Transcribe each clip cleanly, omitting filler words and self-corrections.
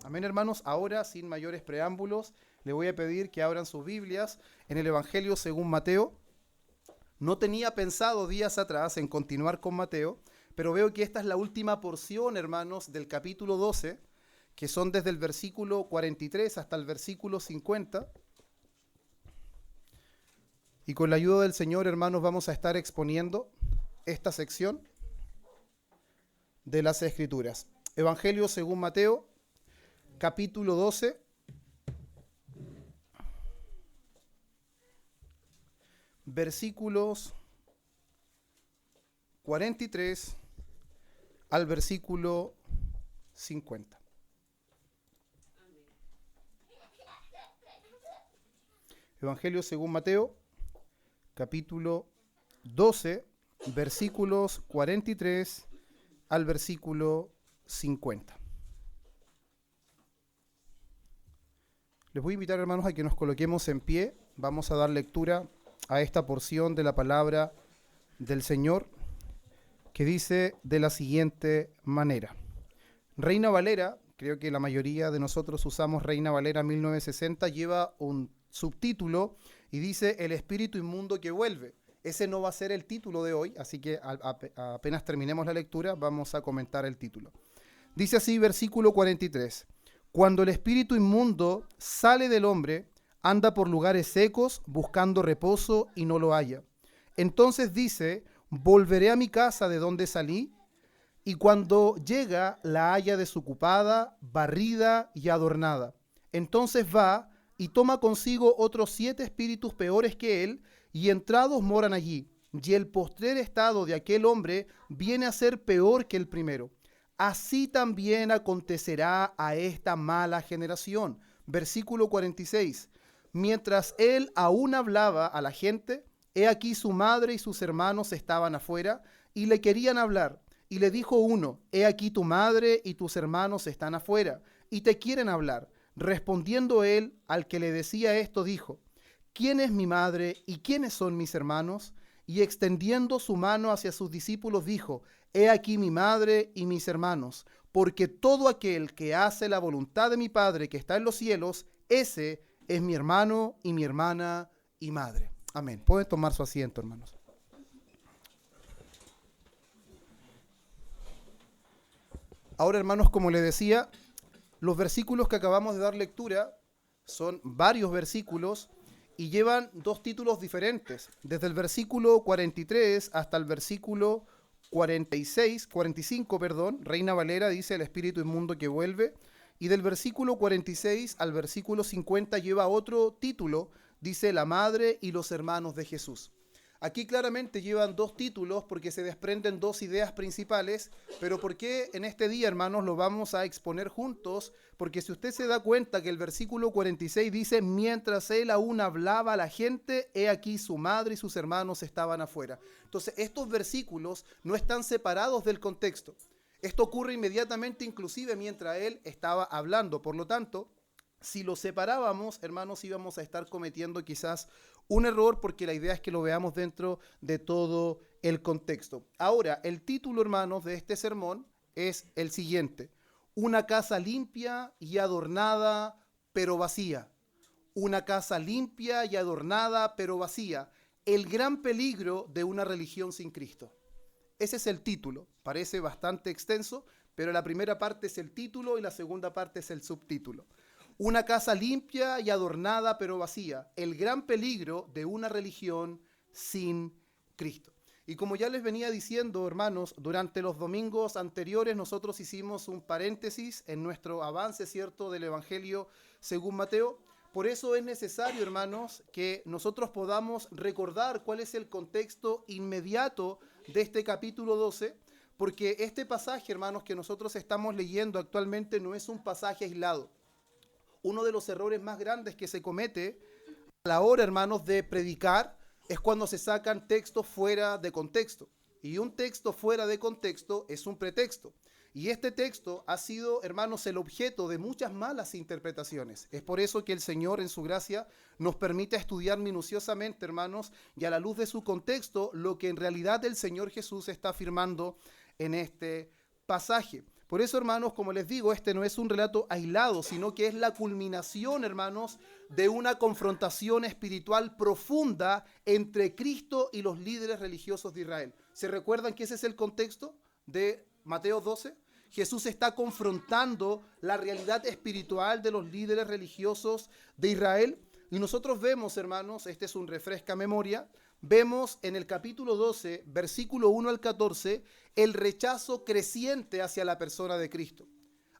Amén, hermanos. Ahora, sin mayores preámbulos, le voy a pedir que abran sus Biblias en el Evangelio según Mateo. No tenía pensado días atrás en continuar con Mateo, pero veo que esta es la última porción, hermanos, del capítulo 12, que son desde el versículo 43 hasta el versículo 50. Y con la ayuda del Señor, hermanos, vamos a estar exponiendo esta sección de las Escrituras. Evangelio según Mateo, capítulo 12, versículos 43 al versículo 50. Evangelio según Mateo, capítulo 12, versículos 43 al versículo 50. Les voy a invitar, hermanos, a que nos coloquemos en pie. Vamos a dar lectura a esta porción de la palabra del Señor, que dice de la siguiente manera. Reina Valera, creo que la mayoría de nosotros usamos Reina Valera 1960, lleva un subtítulo y dice El espíritu inmundo que vuelve. Ese no va a ser el título de hoy, así que apenas terminemos la lectura vamos a comentar el título. Dice así, versículo 43. Cuando el espíritu inmundo sale del hombre, anda por lugares secos buscando reposo y no lo halla. Entonces dice, volveré a mi casa de donde salí, y cuando llega la halla desocupada, barrida y adornada. Entonces va y toma consigo otros 7 espíritus peores que él, y entrados moran allí. Y el postrer estado de aquel hombre viene a ser peor que el primero. Así también acontecerá a esta mala generación. Versículo 46. Mientras él aún hablaba a la gente, he aquí su madre y sus hermanos estaban afuera y le querían hablar. Y le dijo uno, he aquí tu madre y tus hermanos están afuera y te quieren hablar. Respondiendo él al que le decía esto, dijo, ¿quién es mi madre y quiénes son mis hermanos? Y extendiendo su mano hacia sus discípulos dijo, he aquí mi madre y mis hermanos, porque todo aquel que hace la voluntad de mi Padre que está en los cielos, ese es mi hermano y mi hermana y madre. Amén. Pueden tomar su asiento, hermanos. Ahora, hermanos, como les decía, los versículos que acabamos de dar lectura son varios versículos y llevan 2 títulos diferentes. Desde el versículo 43 hasta el versículo 45, Reina Valera dice el espíritu inmundo que vuelve. Y del versículo 46 al versículo 50 lleva otro título, dice la madre y los hermanos de Jesús. Aquí claramente llevan 2 títulos porque se desprenden 2 ideas principales, pero ¿por qué en este día, hermanos, lo vamos a exponer juntos? Porque si usted se da cuenta que el versículo 46 dice, mientras él aún hablaba a la gente, he aquí su madre y sus hermanos estaban afuera. Entonces, estos versículos no están separados del contexto. Esto ocurre inmediatamente, inclusive mientras él estaba hablando. Por lo tanto, si lo separábamos, hermanos, íbamos a estar cometiendo quizás un error porque la idea es que lo veamos dentro de todo el contexto. Ahora, el título, hermanos, de este sermón es el siguiente. Una casa limpia y adornada, pero vacía. Una casa limpia y adornada, pero vacía. El gran peligro de una religión sin Cristo. Ese es el título. Parece bastante extenso, pero la primera parte es el título y la segunda parte es el subtítulo. Una casa limpia y adornada pero vacía. El gran peligro de una religión sin Cristo. Y como ya les venía diciendo, hermanos, durante los domingos anteriores nosotros hicimos un paréntesis en nuestro avance, ¿cierto?, del Evangelio según Mateo. Por eso es necesario, hermanos, que nosotros podamos recordar cuál es el contexto inmediato de este capítulo 12, porque este pasaje, hermanos, que nosotros estamos leyendo actualmente no es un pasaje aislado. Uno de los errores más grandes que se comete a la hora, hermanos, de predicar es cuando se sacan textos fuera de contexto. Y un texto fuera de contexto es un pretexto. Y este texto ha sido, hermanos, el objeto de muchas malas interpretaciones. Es por eso que el Señor, en su gracia, nos permite estudiar minuciosamente, hermanos, y a la luz de su contexto, lo que en realidad el Señor Jesús está afirmando en este pasaje. Por eso, hermanos, como les digo, este no es un relato aislado, sino que es la culminación, hermanos, de una confrontación espiritual profunda entre Cristo y los líderes religiosos de Israel. ¿Se recuerdan que ese es el contexto de Mateo 12? Jesús está confrontando la realidad espiritual de los líderes religiosos de Israel. Y nosotros vemos, hermanos, este es un refresca memoria, vemos en el capítulo 12, versículo 1 al 14, el rechazo creciente hacia la persona de Cristo.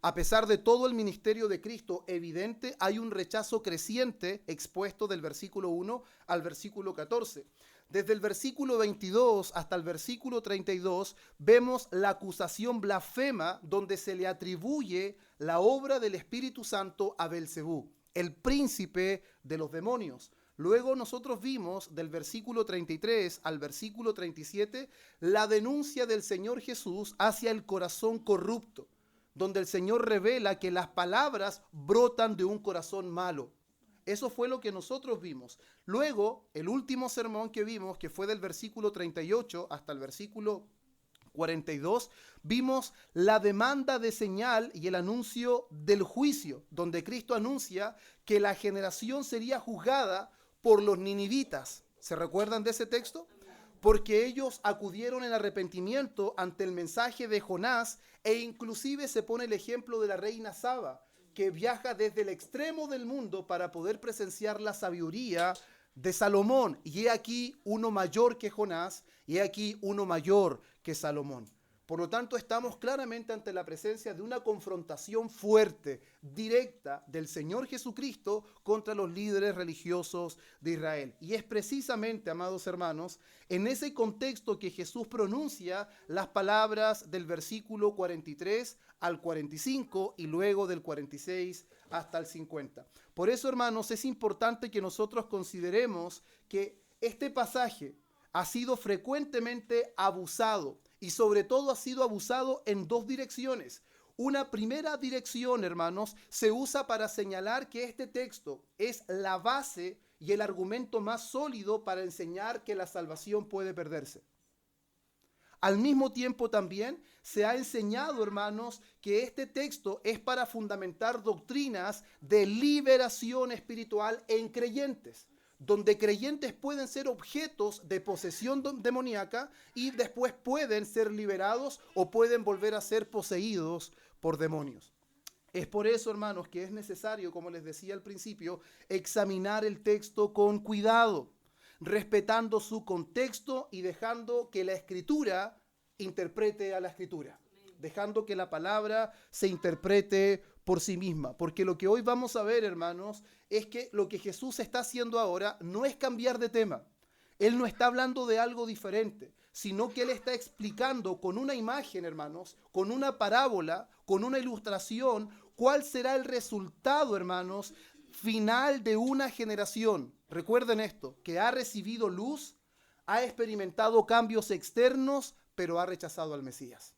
A pesar de todo el ministerio de Cristo evidente, hay un rechazo creciente expuesto del versículo 1 al versículo 14. Desde el versículo 22 hasta el versículo 32 vemos la acusación blasfema donde se le atribuye la obra del Espíritu Santo a Belcebú, el príncipe de los demonios. Luego nosotros vimos del versículo 33 al versículo 37 la denuncia del Señor Jesús hacia el corazón corrupto, donde el Señor revela que las palabras brotan de un corazón malo. Eso fue lo que nosotros vimos. Luego, el último sermón que vimos, que fue del versículo 38 hasta el versículo 42, vimos la demanda de señal y el anuncio del juicio, donde Cristo anuncia que la generación sería juzgada por los ninivitas. ¿Se recuerdan de ese texto? Porque ellos acudieron en arrepentimiento ante el mensaje de Jonás, e inclusive se pone el ejemplo de la reina Saba, que viaja desde el extremo del mundo para poder presenciar la sabiduría de Salomón. Y he aquí uno mayor que Jonás, y he aquí uno mayor que Salomón. Por lo tanto, estamos claramente ante la presencia de una confrontación fuerte, directa del Señor Jesucristo contra los líderes religiosos de Israel. Y es precisamente, amados hermanos, en ese contexto que Jesús pronuncia las palabras del versículo 43 al 45 y luego del 46 hasta el 50. Por eso, hermanos, es importante que nosotros consideremos que este pasaje ha sido frecuentemente abusado, y sobre todo ha sido abusado en dos direcciones. Una primera dirección, hermanos, se usa para señalar que este texto es la base y el argumento más sólido para enseñar que la salvación puede perderse. Al mismo tiempo también se ha enseñado, hermanos, que este texto es para fundamentar doctrinas de liberación espiritual en creyentes, donde creyentes pueden ser objetos de posesión demoníaca y después pueden ser liberados o pueden volver a ser poseídos por demonios. Es por eso, hermanos, que es necesario, como les decía al principio, examinar el texto con cuidado, respetando su contexto y dejando que la Escritura interprete a la Escritura, dejando que la palabra se interprete por sí misma. Porque lo que hoy vamos a ver, hermanos, es que lo que Jesús está haciendo ahora no es cambiar de tema. Él no está hablando de algo diferente, sino que Él está explicando con una imagen, hermanos, con una parábola, con una ilustración, cuál será el resultado, hermanos, final de una generación. Recuerden esto, que ha recibido luz, ha experimentado cambios externos, pero ha rechazado al Mesías.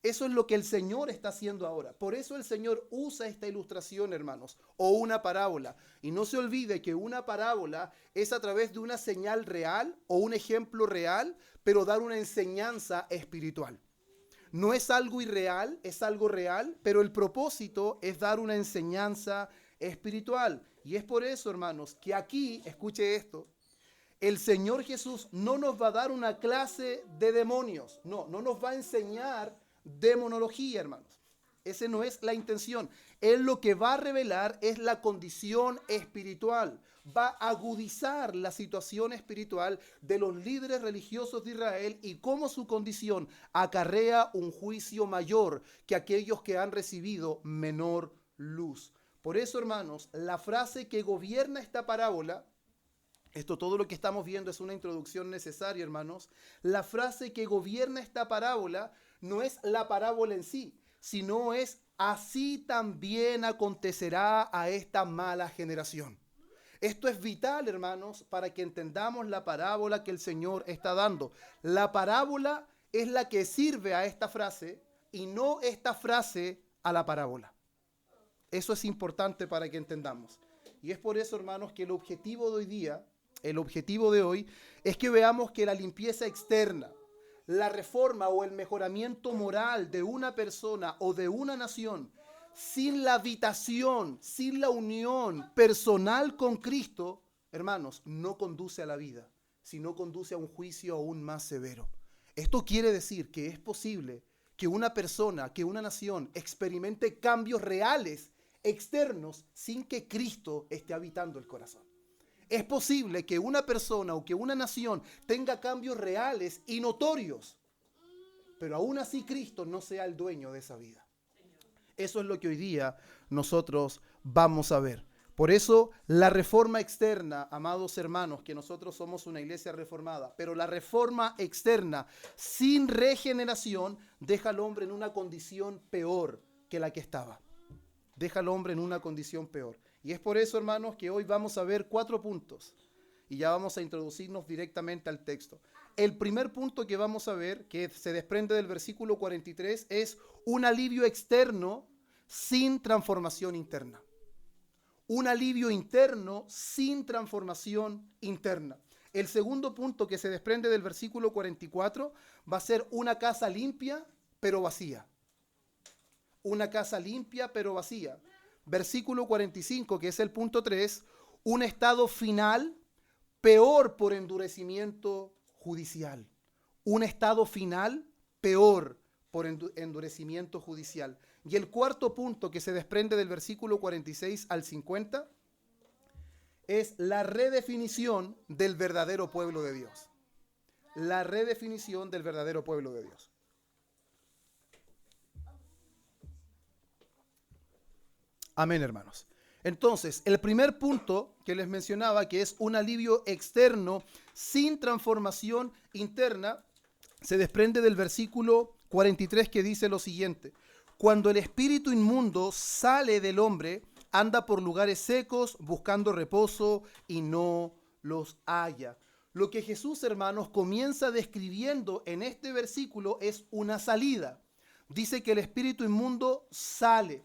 Eso es lo que el Señor está haciendo ahora. Por eso el Señor usa esta ilustración, hermanos, o una parábola. Y no se olvide que una parábola es a través de una señal real o un ejemplo real, pero dar una enseñanza espiritual. No es algo irreal, es algo real, pero el propósito es dar una enseñanza espiritual. Y es por eso, hermanos, que aquí, escuche esto, el Señor Jesús no nos va a dar una clase de demonios. No nos va a enseñar demonología, hermanos. Esa no es la intención. Él lo que va a revelar es la condición espiritual. Va a agudizar la situación espiritual de los líderes religiosos de Israel y cómo su condición acarrea un juicio mayor que aquellos que han recibido menor luz. Por eso, hermanos, la frase que gobierna esta parábola, todo lo que estamos viendo es una introducción necesaria, hermanos. La frase que gobierna esta parábola no es la parábola en sí, sino es: así también acontecerá a esta mala generación. Esto es vital, hermanos, para que entendamos la parábola que el Señor está dando. La parábola es la que sirve a esta frase y no esta frase a la parábola. Eso es importante para que entendamos. Y es por eso, hermanos, que el objetivo de hoy, es que veamos que la limpieza externa, la reforma o el mejoramiento moral de una persona o de una nación sin la habitación, sin la unión personal con Cristo, hermanos, no conduce a la vida, sino conduce a un juicio aún más severo. Esto quiere decir que es posible que una persona, que una nación experimente cambios reales, externos, sin que Cristo esté habitando el corazón. Es posible que una persona o que una nación tenga cambios reales y notorios, pero aún así Cristo no sea el dueño de esa vida. Eso es lo que hoy día nosotros vamos a ver. Por eso la reforma externa, amados hermanos, que nosotros somos una iglesia reformada, pero la reforma externa sin regeneración deja al hombre en una condición peor que la que estaba. Deja al hombre en una condición peor. Y es por eso, hermanos, que hoy vamos a ver 4 puntos. Y ya vamos a introducirnos directamente al texto. El primer punto que vamos a ver, que se desprende del versículo 43, es un alivio externo sin transformación interna. Un alivio interno sin transformación interna. El segundo punto que se desprende del versículo 44 va a ser una casa limpia pero vacía. Una casa limpia pero vacía. Versículo 45, que es el punto 3, un estado final peor por endurecimiento judicial. Un estado final peor por endurecimiento judicial. Y el cuarto punto que se desprende del versículo 46 al 50 es la redefinición del verdadero pueblo de Dios. La redefinición del verdadero pueblo de Dios. Amén, hermanos. Entonces, el primer punto que les mencionaba, que es un alivio externo sin transformación interna, se desprende del versículo 43 que dice lo siguiente: cuando el espíritu inmundo sale del hombre, anda por lugares secos buscando reposo y no los halla. Lo que Jesús, hermanos, comienza describiendo en este versículo es una salida. Dice que el espíritu inmundo sale.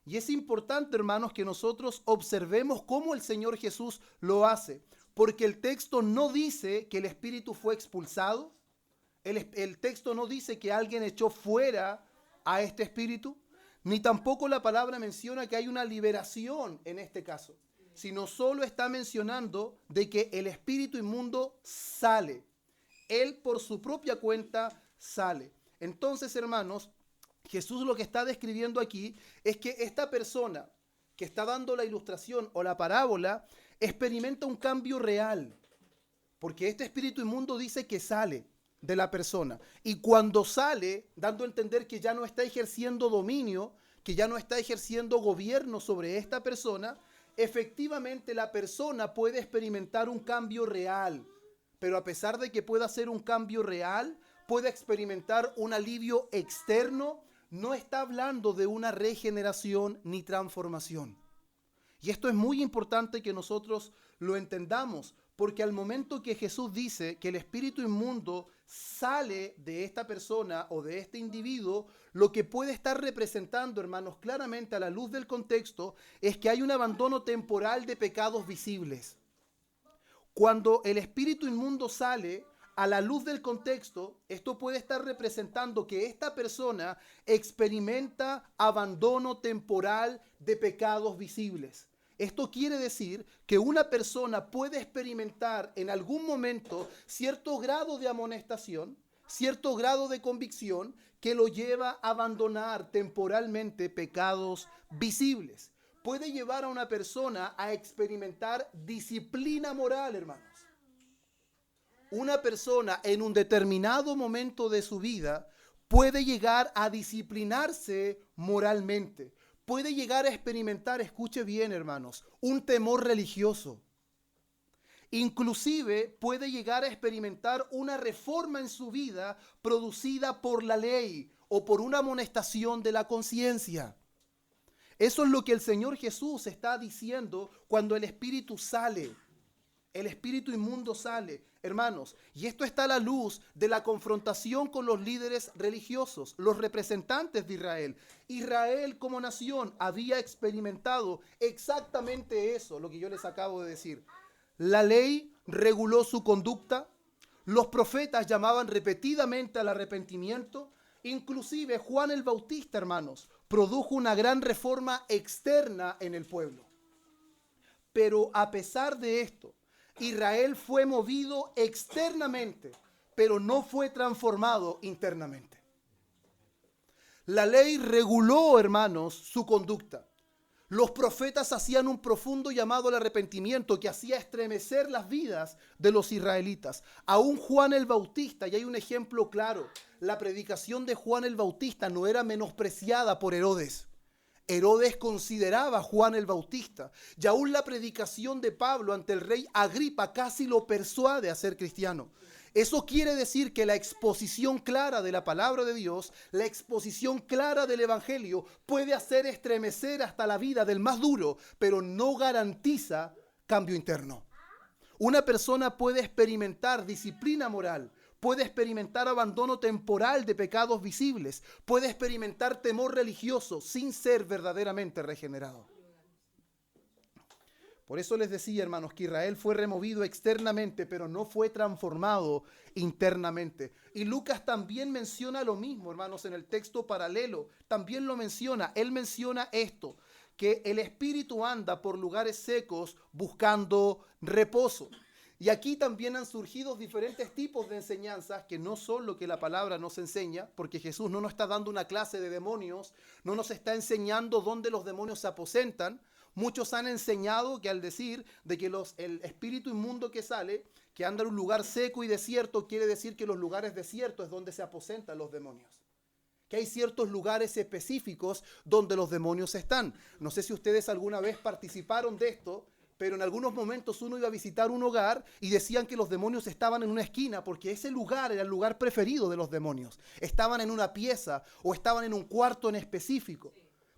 Y es importante, hermanos, que nosotros observemos cómo el Señor Jesús lo hace. Porque el texto no dice que el espíritu fue expulsado. El texto no dice que alguien echó fuera a este espíritu. Ni tampoco la palabra menciona que hay una liberación en este caso. Sino solo está mencionando de que el espíritu inmundo sale. Él por su propia cuenta sale. Entonces, hermanos, Jesús lo que está describiendo aquí es que esta persona que está dando la ilustración o la parábola experimenta un cambio real, porque este espíritu inmundo dice que sale de la persona, y cuando sale, dando a entender que ya no está ejerciendo dominio, que ya no está ejerciendo gobierno sobre esta persona, efectivamente la persona puede experimentar un cambio real, pero a pesar de que pueda ser un cambio real, puede experimentar un alivio externo. No está hablando de una regeneración ni transformación. Y esto es muy importante que nosotros lo entendamos, porque al momento que Jesús dice que el espíritu inmundo sale de esta persona o de este individuo, lo que puede estar representando, hermanos, claramente a la luz del contexto, es que hay un abandono temporal de pecados visibles. Cuando el espíritu inmundo sale, a la luz del contexto, esto puede estar representando que esta persona experimenta abandono temporal de pecados visibles. Esto quiere decir que una persona puede experimentar en algún momento cierto grado de amonestación, cierto grado de convicción que lo lleva a abandonar temporalmente pecados visibles. Puede llevar a una persona a experimentar disciplina moral, hermanos. Una persona en un determinado momento de su vida puede llegar a disciplinarse moralmente. Puede llegar a experimentar, escuche bien, hermanos, un temor religioso. Inclusive puede llegar a experimentar una reforma en su vida producida por la ley o por una amonestación de la conciencia. Eso es lo que el Señor Jesús está diciendo cuando el espíritu sale. El espíritu inmundo sale, hermanos, y esto está a la luz de la confrontación con los líderes religiosos, los representantes de Israel. Israel como nación había experimentado exactamente eso, lo que yo les acabo de decir. La ley reguló su conducta, Los profetas llamaban repetidamente al arrepentimiento. Inclusive Juan el Bautista, hermanos, produjo una gran reforma externa en el pueblo. Pero a pesar de esto, Israel fue movido externamente, pero no fue transformado internamente. La ley reguló, hermanos, su conducta. Los profetas hacían un profundo llamado al arrepentimiento que hacía estremecer las vidas de los israelitas. Aún Juan el Bautista, y hay un ejemplo claro, la predicación de Juan el Bautista no era menospreciada por Herodes. Herodes consideraba a Juan el Bautista, y aún la predicación de Pablo ante el rey Agripa casi lo persuade a ser cristiano. Eso quiere decir que la exposición clara de la palabra de Dios, la exposición clara del evangelio puede hacer estremecer hasta la vida del más duro, pero no garantiza cambio interno. Una persona puede experimentar disciplina moral, puede experimentar abandono temporal de pecados visibles, puede experimentar temor religioso sin ser verdaderamente regenerado. Por eso les decía, hermanos, que Israel fue removido externamente, pero no fue transformado internamente. Y Lucas también menciona lo mismo, hermanos, en el texto paralelo. También lo menciona. Él menciona esto, que el espíritu anda por lugares secos buscando reposo. Y aquí también han surgido diferentes tipos de enseñanzas que no son lo que la palabra nos enseña, porque Jesús no nos está dando una clase de demonios, no nos está enseñando dónde los demonios se aposentan. Muchos han enseñado que al decir de que el espíritu inmundo que sale, que anda en un lugar seco y desierto, quiere decir que los lugares desiertos es donde se aposentan los demonios. Que hay ciertos lugares específicos donde los demonios están. No sé si ustedes alguna vez participaron de esto, pero en algunos momentos uno iba a visitar un hogar y decían que los demonios estaban en una esquina porque ese lugar era el lugar preferido de los demonios. Estaban en una pieza o estaban en un cuarto en específico,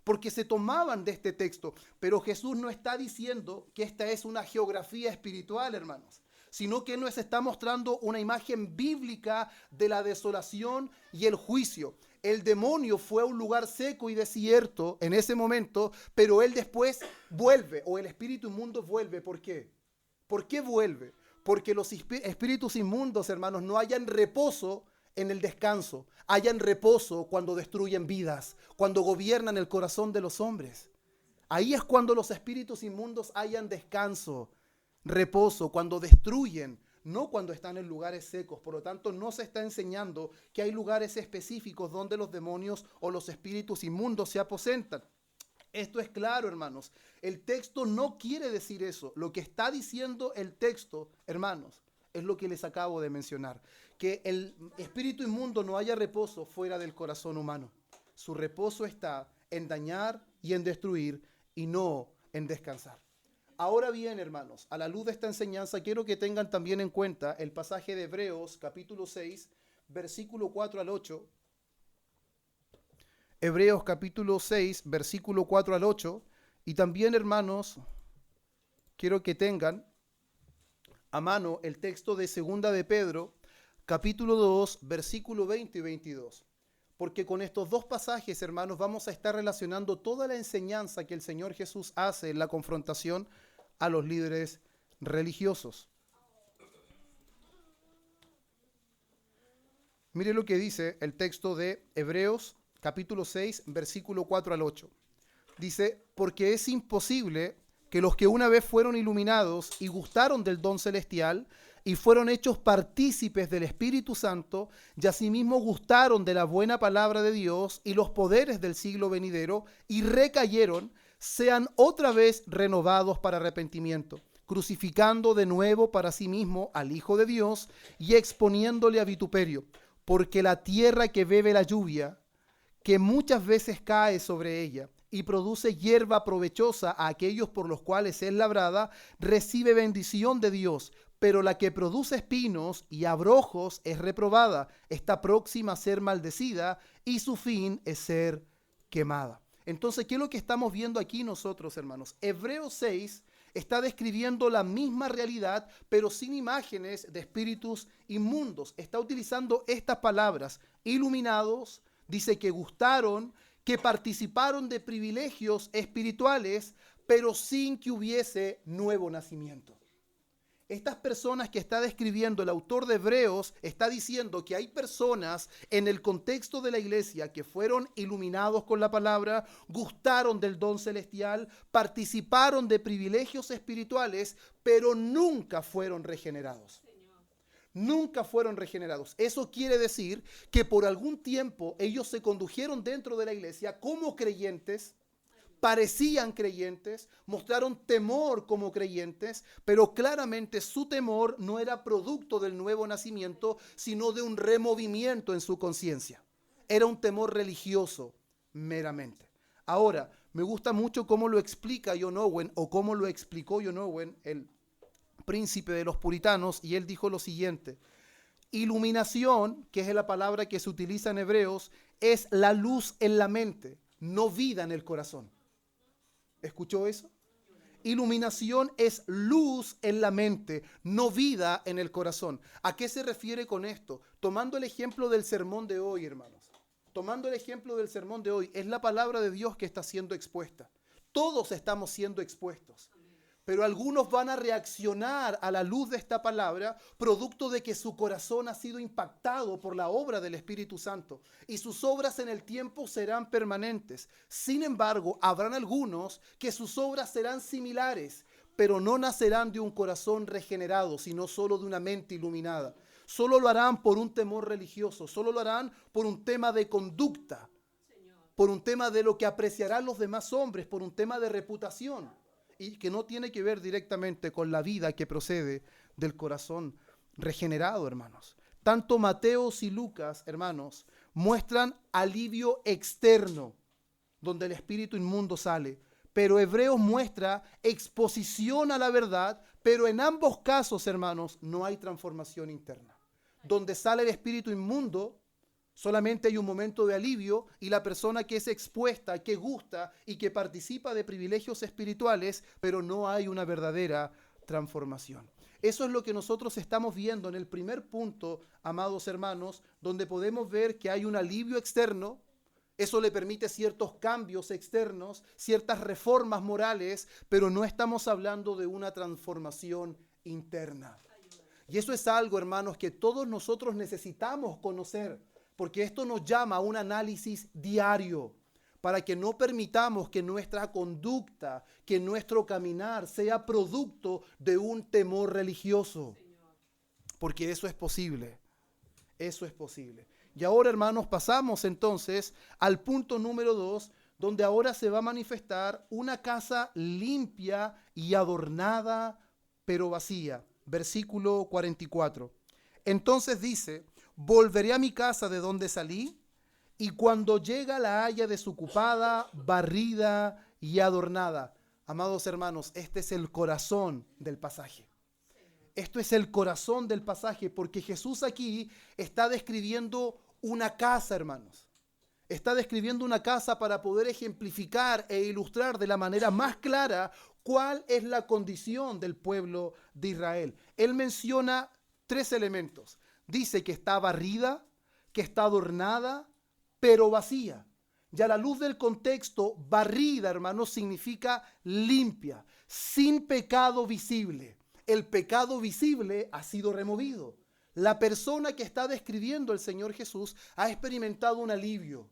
porque se tomaban de este texto. Pero Jesús no está diciendo que esta es una geografía espiritual, hermanos, sino que nos está mostrando una imagen bíblica de la desolación y el juicio. El demonio fue a un lugar seco y desierto en ese momento, pero él después vuelve, o el espíritu inmundo vuelve. ¿Por qué? ¿Por qué vuelve? Porque los espíritus inmundos, hermanos, no hallan reposo en el descanso, hallan reposo cuando destruyen vidas, cuando gobiernan el corazón de los hombres. Ahí es cuando los espíritus inmundos hallan descanso, reposo, cuando destruyen, no cuando están en lugares secos. Por lo tanto, no se está enseñando que hay lugares específicos donde los demonios o los espíritus inmundos se aposentan. Esto es claro, hermanos. El texto no quiere decir eso. Lo que está diciendo el texto, hermanos, es lo que les acabo de mencionar. Que el espíritu inmundo no haya reposo fuera del corazón humano. Su reposo está en dañar y en destruir y no en descansar. Ahora bien, hermanos, a la luz de esta enseñanza, quiero que tengan también en cuenta el pasaje de Hebreos, capítulo 6, versículo 4 al 8. Hebreos, capítulo 6, versículo 4 al 8. Y también, hermanos, quiero que tengan a mano el texto de Segunda de Pedro, capítulo 2, versículo 20 y 22. Porque con estos dos pasajes, hermanos, vamos a estar relacionando toda la enseñanza que el Señor Jesús hace en la confrontación a los líderes religiosos. Mire lo que dice el texto de Hebreos, capítulo 6, versículo 4 al 8. Dice, porque es imposible que los que una vez fueron iluminados y gustaron del don celestial y fueron hechos partícipes del Espíritu Santo, y asimismo gustaron de la buena palabra de Dios y los poderes del siglo venidero, y recayeron, sean otra vez renovados para arrepentimiento, crucificando de nuevo para sí mismo al Hijo de Dios y exponiéndole a vituperio, porque la tierra que bebe la lluvia, que muchas veces cae sobre ella, y produce hierba provechosa a aquellos por los cuales es labrada, recibe bendición de Dios, pero la que produce espinos y abrojos es reprobada, está próxima a ser maldecida, y su fin es ser quemada. Entonces, ¿qué es lo que estamos viendo aquí nosotros, hermanos? Hebreos 6 está describiendo la misma realidad, pero sin imágenes de espíritus inmundos. Está utilizando estas palabras: iluminados, dice que gustaron, que participaron de privilegios espirituales, pero sin que hubiese nuevo nacimiento. Estas personas que está describiendo el autor de Hebreos está diciendo que hay personas en el contexto de la iglesia que fueron iluminados con la palabra, gustaron del don celestial, participaron de privilegios espirituales, pero nunca fueron regenerados. Nunca fueron regenerados. Eso quiere decir que por algún tiempo ellos se condujeron dentro de la iglesia como creyentes, parecían creyentes, mostraron temor como creyentes, pero claramente su temor no era producto del nuevo nacimiento, sino de un removimiento en su conciencia. Era un temor religioso, meramente. Ahora, me gusta mucho cómo lo explica John Owen, o cómo lo explicó John Owen, el príncipe de los puritanos, y él dijo lo siguiente: iluminación, que es la palabra que se utiliza en Hebreos, es la luz en la mente, no vida en el corazón. ¿Escuchó eso? Iluminación es luz en la mente, no vida en el corazón. ¿A qué se refiere con esto? Tomando el ejemplo del sermón de hoy, hermanos. Tomando el ejemplo del sermón de hoy, es la palabra de Dios que está siendo expuesta. Todos estamos siendo expuestos. Pero algunos van a reaccionar a la luz de esta palabra, producto de que su corazón ha sido impactado por la obra del Espíritu Santo. Y sus obras en el tiempo serán permanentes. Sin embargo, habrán algunos que sus obras serán similares, pero no nacerán de un corazón regenerado, sino solo de una mente iluminada. Solo lo harán por un temor religioso, solo lo harán por un tema de conducta, por un tema de lo que apreciarán los demás hombres, por un tema de reputación. Y que no tiene que ver directamente con la vida que procede del corazón regenerado, hermanos. Tanto Mateos y Lucas, hermanos, muestran alivio externo, donde el espíritu inmundo sale. Pero Hebreos muestra exposición a la verdad, pero en ambos casos, hermanos, no hay transformación interna. Donde sale el espíritu inmundo, solamente hay un momento de alivio, y la persona que es expuesta, que gusta y que participa de privilegios espirituales, pero no hay una verdadera transformación. Eso es lo que nosotros estamos viendo en el primer punto, amados hermanos, donde podemos ver que hay un alivio externo. Eso le permite ciertos cambios externos, ciertas reformas morales, pero no estamos hablando de una transformación interna. Y eso es algo, hermanos, que todos nosotros necesitamos conocer, porque esto nos llama a un análisis diario, para que no permitamos que nuestra conducta, que nuestro caminar sea producto de un temor religioso. Porque eso es posible. Eso es posible. Y ahora, hermanos, pasamos entonces al punto número 2, donde ahora se va a manifestar una casa limpia y adornada, pero vacía. Versículo 44. Entonces dice: volveré a mi casa de donde salí, y cuando llega la haya desocupada, barrida y adornada. Amados hermanos, este es el corazón del pasaje. Esto es el corazón del pasaje, porque Jesús aquí está describiendo una casa, hermanos. Está describiendo una casa para poder ejemplificar e ilustrar de la manera más clara cuál es la condición del pueblo de Israel. Él menciona 3 elementos. Dice que está barrida, que está adornada, pero vacía. Y a la luz del contexto, barrida, hermanos, significa limpia, sin pecado visible. El pecado visible ha sido removido. La persona que está describiendo el Señor Jesús ha experimentado un alivio.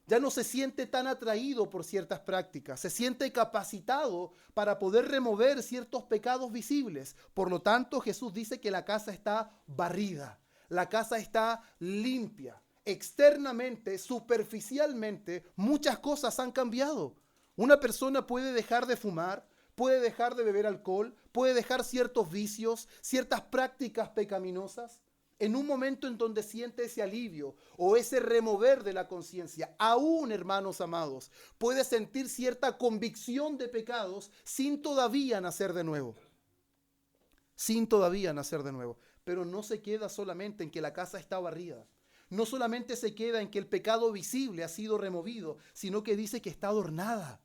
Ya no se siente tan atraído por ciertas prácticas, se siente capacitado para poder remover ciertos pecados visibles. Por lo tanto, Jesús dice que la casa está barrida, la casa está limpia. Externamente, superficialmente, muchas cosas han cambiado. Una persona puede dejar de fumar, puede dejar de beber alcohol, puede dejar ciertos vicios, ciertas prácticas pecaminosas, en un momento en donde siente ese alivio o ese remover de la conciencia. Aún, hermanos amados, puede sentir cierta convicción de pecados sin todavía nacer de nuevo. Sin todavía nacer de nuevo. Pero no se queda solamente en que la casa está barrida. No solamente se queda en que el pecado visible ha sido removido, sino que dice que está adornada.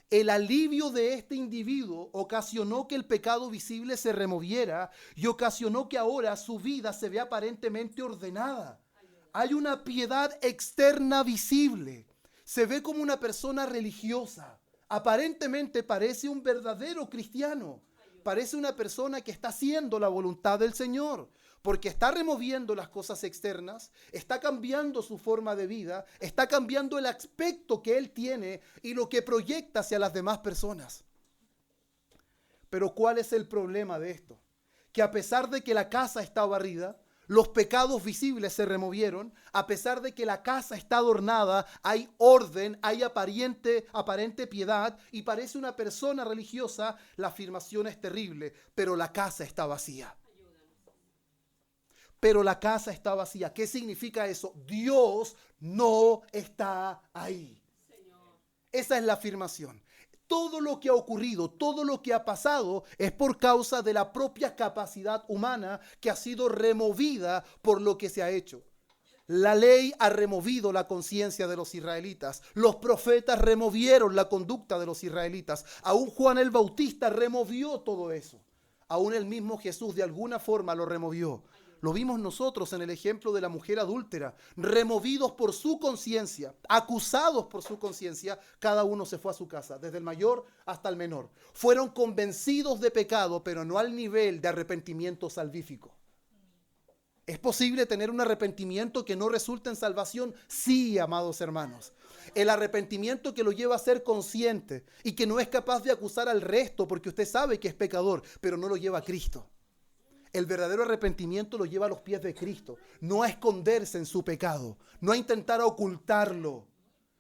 El alivio de este individuo ocasionó que el pecado visible se removiera y ocasionó que ahora su vida se vea aparentemente ordenada. Hay una piedad externa visible. Se ve como una persona religiosa. Aparentemente parece un verdadero cristiano, parece una persona que está haciendo la voluntad del Señor, porque está removiendo las cosas externas, está cambiando su forma de vida, está cambiando el aspecto que él tiene y lo que proyecta hacia las demás personas. Pero ¿cuál es el problema de esto? Que a pesar de que la casa está barrida, los pecados visibles se removieron, a pesar de que la casa está adornada, hay orden, hay aparente piedad y parece una persona religiosa, la afirmación es terrible, pero la casa está vacía. Pero la casa está vacía. ¿Qué significa eso? Dios no está ahí. Señor. Esa es la afirmación. Todo lo que ha ocurrido, todo lo que ha pasado es por causa de la propia capacidad humana que ha sido removida por lo que se ha hecho. La ley ha removido la conciencia de los israelitas. Los profetas removieron la conducta de los israelitas. Aún Juan el Bautista removió todo eso. Aún el mismo Jesús de alguna forma lo removió. Lo vimos nosotros en el ejemplo de la mujer adúltera. Removidos por su conciencia, acusados por su conciencia, cada uno se fue a su casa, desde el mayor hasta el menor. Fueron convencidos de pecado, pero no al nivel de arrepentimiento salvífico. ¿Es posible tener un arrepentimiento que no resulta en salvación? Sí, amados hermanos. El arrepentimiento que lo lleva a ser consciente y que no es capaz de acusar al resto porque usted sabe que es pecador, pero no lo lleva a Cristo. El verdadero arrepentimiento lo lleva a los pies de Cristo, no a esconderse en su pecado, no a intentar ocultarlo.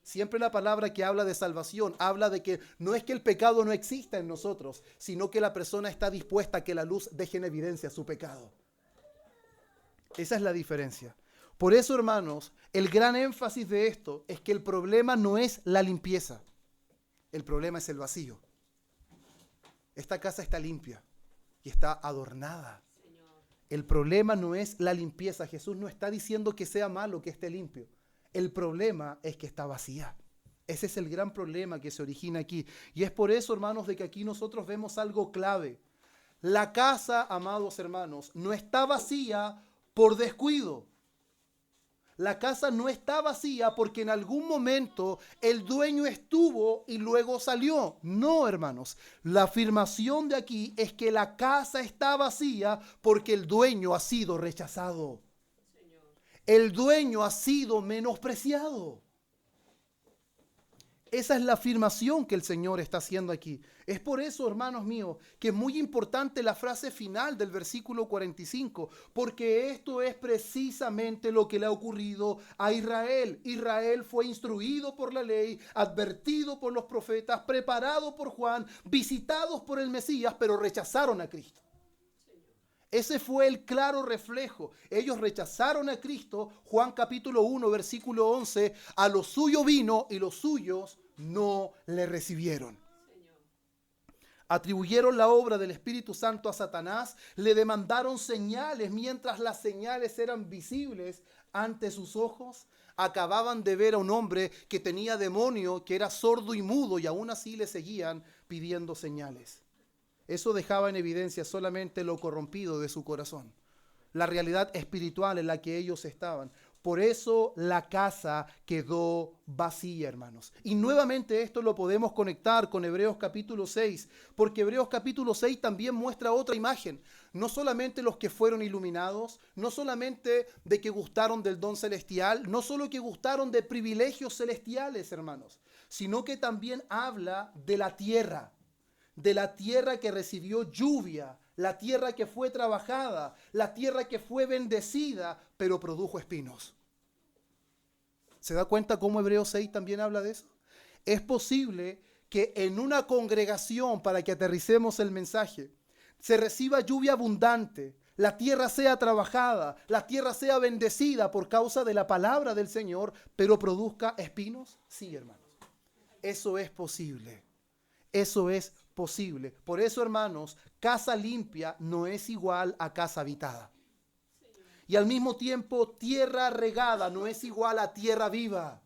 Siempre la palabra que habla de salvación habla de que no es que el pecado no exista en nosotros, sino que la persona está dispuesta a que la luz deje en evidencia su pecado. Esa es la diferencia. Por eso, hermanos, el gran énfasis de esto es que el problema no es la limpieza, el problema es el vacío. Esta casa está limpia y está adornada. El problema no es la limpieza. Jesús no está diciendo que sea malo que esté limpio. El problema es que está vacía. Ese es el gran problema que se origina aquí. Y es por eso, hermanos, de que aquí nosotros vemos algo clave. La casa, amados hermanos, no está vacía por descuido. La casa no está vacía porque en algún momento el dueño estuvo y luego salió. No, hermanos. La afirmación de aquí es que la casa está vacía porque el dueño ha sido rechazado. El dueño ha sido menospreciado. Esa es la afirmación que el Señor está haciendo aquí. Es por eso, hermanos míos, que es muy importante la frase final del versículo 45, porque esto es precisamente lo que le ha ocurrido a Israel. Israel fue instruido por la ley, advertido por los profetas, preparado por Juan, visitados por el Mesías, pero rechazaron a Cristo. Ese fue el claro reflejo. Ellos rechazaron a Cristo. Juan capítulo 1, versículo 11, a lo suyo vino y los suyos no le recibieron. Atribuyeron la obra del Espíritu Santo a Satanás, le demandaron señales mientras las señales eran visibles ante sus ojos. Acababan de ver a un hombre que tenía demonio, que era sordo y mudo, y aún así le seguían pidiendo señales. Eso dejaba en evidencia solamente lo corrompido de su corazón, la realidad espiritual en la que ellos estaban. Por eso la casa quedó vacía, hermanos. Y nuevamente esto lo podemos conectar con Hebreos capítulo 6, porque Hebreos capítulo 6 también muestra otra imagen. No solamente los que fueron iluminados, no solamente de que gustaron del don celestial, no solo que gustaron de privilegios celestiales, hermanos, sino que también habla de la tierra que recibió lluvia, la tierra que fue trabajada, la tierra que fue bendecida, pero produjo espinos. ¿Se da cuenta cómo Hebreos 6 también habla de eso? Es posible que en una congregación, para que aterricemos el mensaje, se reciba lluvia abundante, la tierra sea trabajada, la tierra sea bendecida por causa de la palabra del Señor, pero produzca espinos. Sí, hermanos, eso es posible. Eso es posible. Por eso, hermanos, casa limpia no es igual a casa habitada. Y al mismo tiempo, tierra regada no es igual a tierra viva.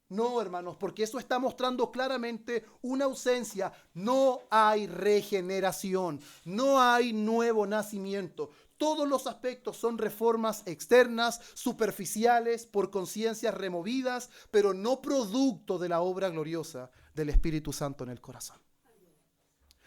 No, hermanos, porque eso está mostrando claramente una ausencia. No hay regeneración, no hay nuevo nacimiento. Todos los aspectos son reformas externas, superficiales, por conciencias removidas, pero no producto de la obra gloriosa del Espíritu Santo en el corazón.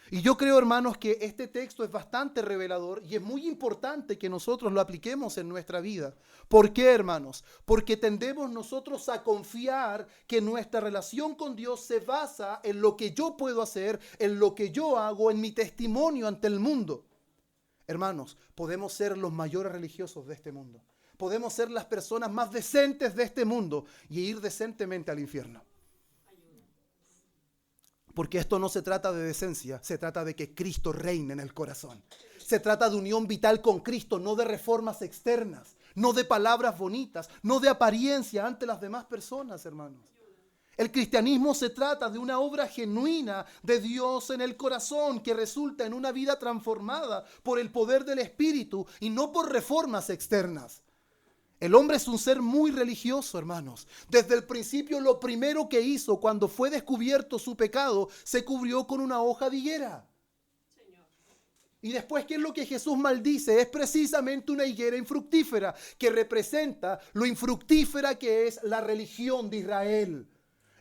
Y yo creo, hermanos, que este texto es bastante revelador y es muy importante que nosotros lo apliquemos en nuestra vida. ¿Por qué, hermanos? Porque tendemos nosotros a confiar que nuestra relación con Dios se basa en lo que yo puedo hacer, en lo que yo hago, en mi testimonio ante el mundo. Hermanos, podemos ser los mayores religiosos de este mundo. Podemos ser las personas más decentes de este mundo y ir decentemente al infierno. Porque esto no se trata de decencia, se trata de que Cristo reine en el corazón. Se trata de unión vital con Cristo, no de reformas externas, no de palabras bonitas, no de apariencia ante las demás personas, hermanos. El cristianismo se trata de una obra genuina de Dios en el corazón que resulta en una vida transformada por el poder del Espíritu y no por reformas externas. El hombre es un ser muy religioso, hermanos. Desde el principio, lo primero que hizo cuando fue descubierto su pecado, se cubrió con una hoja de higuera. Y después, ¿qué es lo que Jesús maldice? Es precisamente una higuera infructífera que representa lo infructífera que es la religión de Israel.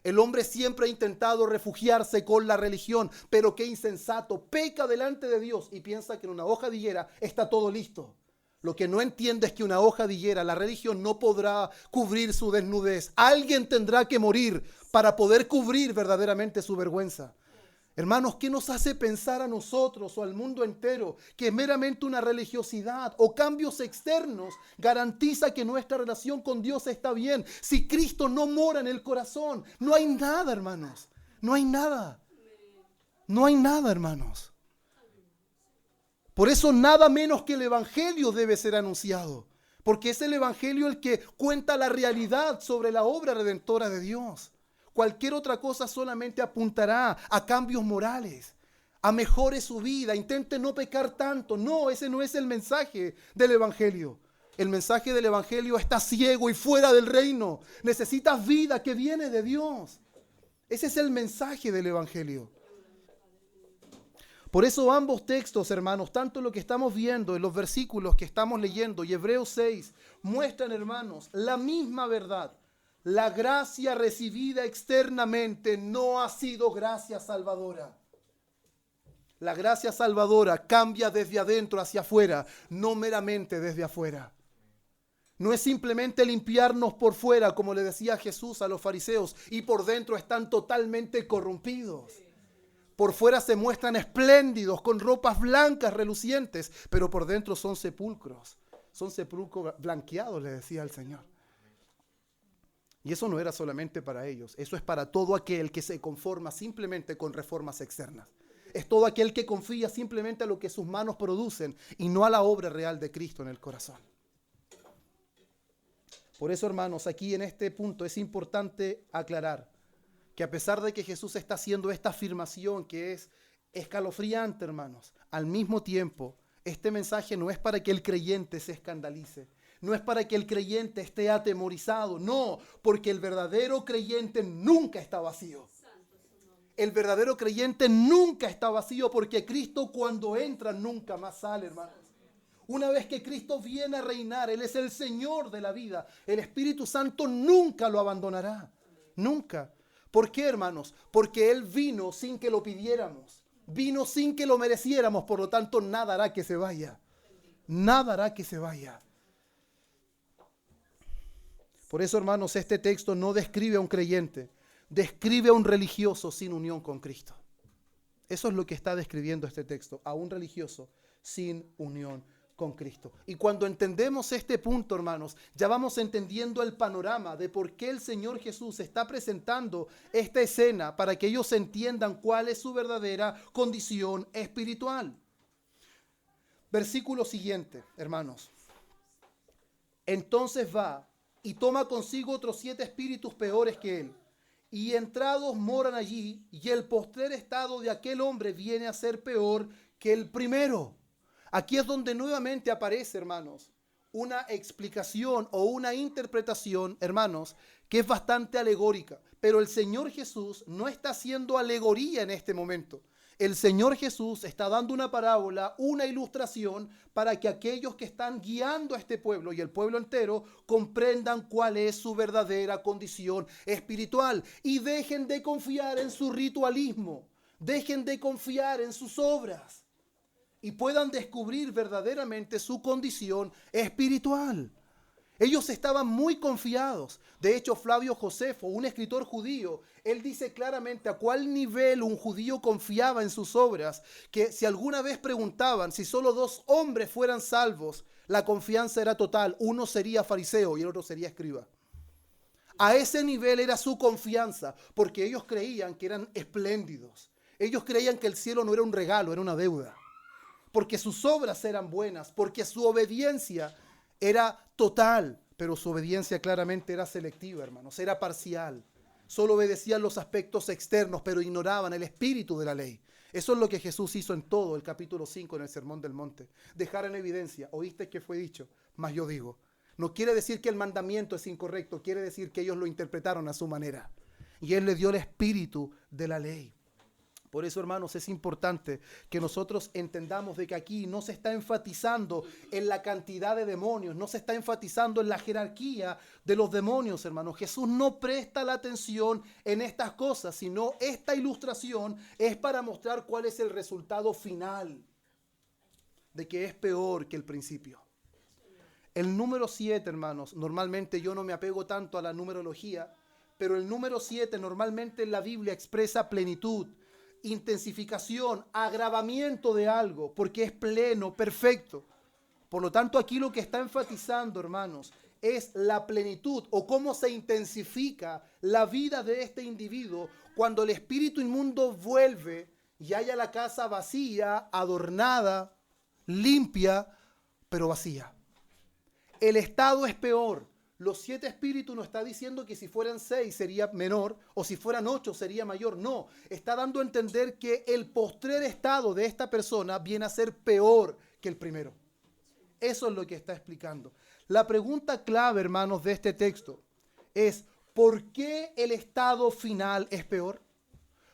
El hombre siempre ha intentado refugiarse con la religión, pero qué insensato, peca delante de Dios y piensa que en una hoja de higuera está todo listo. Lo que no entiende es que una hoja de higuera, la religión no podrá cubrir su desnudez. Alguien tendrá que morir para poder cubrir verdaderamente su vergüenza. Hermanos, ¿qué nos hace pensar a nosotros o al mundo entero que meramente una religiosidad o cambios externos garantiza que nuestra relación con Dios está bien? Si Cristo no mora en el corazón, no hay nada, hermanos. No hay nada. No hay nada, hermanos. Por eso nada menos que el Evangelio debe ser anunciado, porque es el Evangelio el que cuenta la realidad sobre la obra redentora de Dios. Cualquier otra cosa solamente apuntará a cambios morales, a mejore su vida, intente no pecar tanto. No, ese no es el mensaje del Evangelio. El mensaje del Evangelio está ciego y fuera del reino. Necesitas vida que viene de Dios. Ese es el mensaje del Evangelio. Por eso ambos textos, hermanos, tanto lo que estamos viendo en los versículos que estamos leyendo y Hebreos 6, muestran, hermanos, la misma verdad. La gracia recibida externamente no ha sido gracia salvadora. La gracia salvadora cambia desde adentro hacia afuera, no meramente desde afuera. No es simplemente limpiarnos por fuera, como le decía Jesús a los fariseos, y por dentro están totalmente corrompidos. Por fuera se muestran espléndidos, con ropas blancas, relucientes, pero por dentro son sepulcros blanqueados, le decía el Señor. Y eso no era solamente para ellos, eso es para todo aquel que se conforma simplemente con reformas externas. Es todo aquel que confía simplemente a lo que sus manos producen y no a la obra real de Cristo en el corazón. Por eso, hermanos, aquí en este punto es importante aclarar que a pesar de que Jesús está haciendo esta afirmación que es escalofriante, hermanos, al mismo tiempo, este mensaje no es para que el creyente se escandalice, no es para que el creyente esté atemorizado, no, porque el verdadero creyente nunca está vacío. El verdadero creyente nunca está vacío porque Cristo cuando entra nunca más sale, hermanos. Una vez que Cristo viene a reinar, Él es el Señor de la vida. El Espíritu Santo nunca lo abandonará, nunca. ¿Por qué, hermanos? Porque Él vino sin que lo pidiéramos. Vino sin que lo mereciéramos, por lo tanto, nada hará que se vaya. Nada hará que se vaya. Por eso, hermanos, este texto no describe a un creyente, describe a un religioso sin unión con Cristo. Eso es lo que está describiendo este texto, a un religioso sin unión con Cristo. Y cuando entendemos este punto, hermanos, ya vamos entendiendo el panorama de por qué el Señor Jesús está presentando esta escena para que ellos entiendan cuál es su verdadera condición espiritual. Versículo siguiente, hermanos. Entonces va y toma consigo otros 7 espíritus peores que él, y entrados moran allí, y el postrer estado de aquel hombre viene a ser peor que el primero. Aquí es donde nuevamente aparece, hermanos, una explicación o una interpretación, hermanos, que es bastante alegórica. Pero el Señor Jesús no está haciendo alegoría en este momento. El Señor Jesús está dando una parábola, una ilustración para que aquellos que están guiando a este pueblo y el pueblo entero comprendan cuál es su verdadera condición espiritual y dejen de confiar en su ritualismo. dejen de confiar en sus obras y puedan descubrir verdaderamente su condición espiritual. Ellos estaban muy confiados. De hecho, Flavio Josefo, un escritor judío, él dice claramente a cuál nivel un judío confiaba en sus obras, que si alguna vez preguntaban si solo 2 hombres fueran salvos, la confianza era total. Uno sería fariseo y el otro sería escriba. A ese nivel era su confianza, porque ellos creían que eran espléndidos. Ellos creían que el cielo no era un regalo, era una deuda. Porque sus obras eran buenas, porque su obediencia era total, pero su obediencia claramente era selectiva, hermanos, era parcial. Solo obedecían los aspectos externos, pero ignoraban el espíritu de la ley. Eso es lo que Jesús hizo en todo el capítulo 5 en el Sermón del Monte. Dejar en evidencia, oíste que fue dicho, mas yo digo. No quiere decir que el mandamiento es incorrecto, quiere decir que ellos lo interpretaron a su manera. Y Él les dio el espíritu de la ley. Por eso, hermanos, es importante que nosotros entendamos de que aquí no se está enfatizando en la cantidad de demonios, no se está enfatizando en la jerarquía de los demonios, hermanos. Jesús no presta la atención en estas cosas, sino esta ilustración es para mostrar cuál es el resultado final, de que es peor que el principio. El número 7, hermanos, normalmente yo no me apego tanto a la numerología, pero el número 7 normalmente en la Biblia expresa plenitud, intensificación, agravamiento de algo, porque es pleno, perfecto. Por lo tanto, aquí lo que está enfatizando, hermanos, es la plenitud o cómo se intensifica la vida de este individuo cuando el espíritu inmundo vuelve y haya la casa vacía, adornada, limpia, pero vacía. El estado es peor. Los 7 espíritus no está diciendo que si fueran 6 sería menor o si fueran 8 sería mayor. No, está dando a entender que el postrer estado de esta persona viene a ser peor que el primero. Eso es lo que está explicando. La pregunta clave, hermanos, de este texto es ¿por qué el estado final es peor?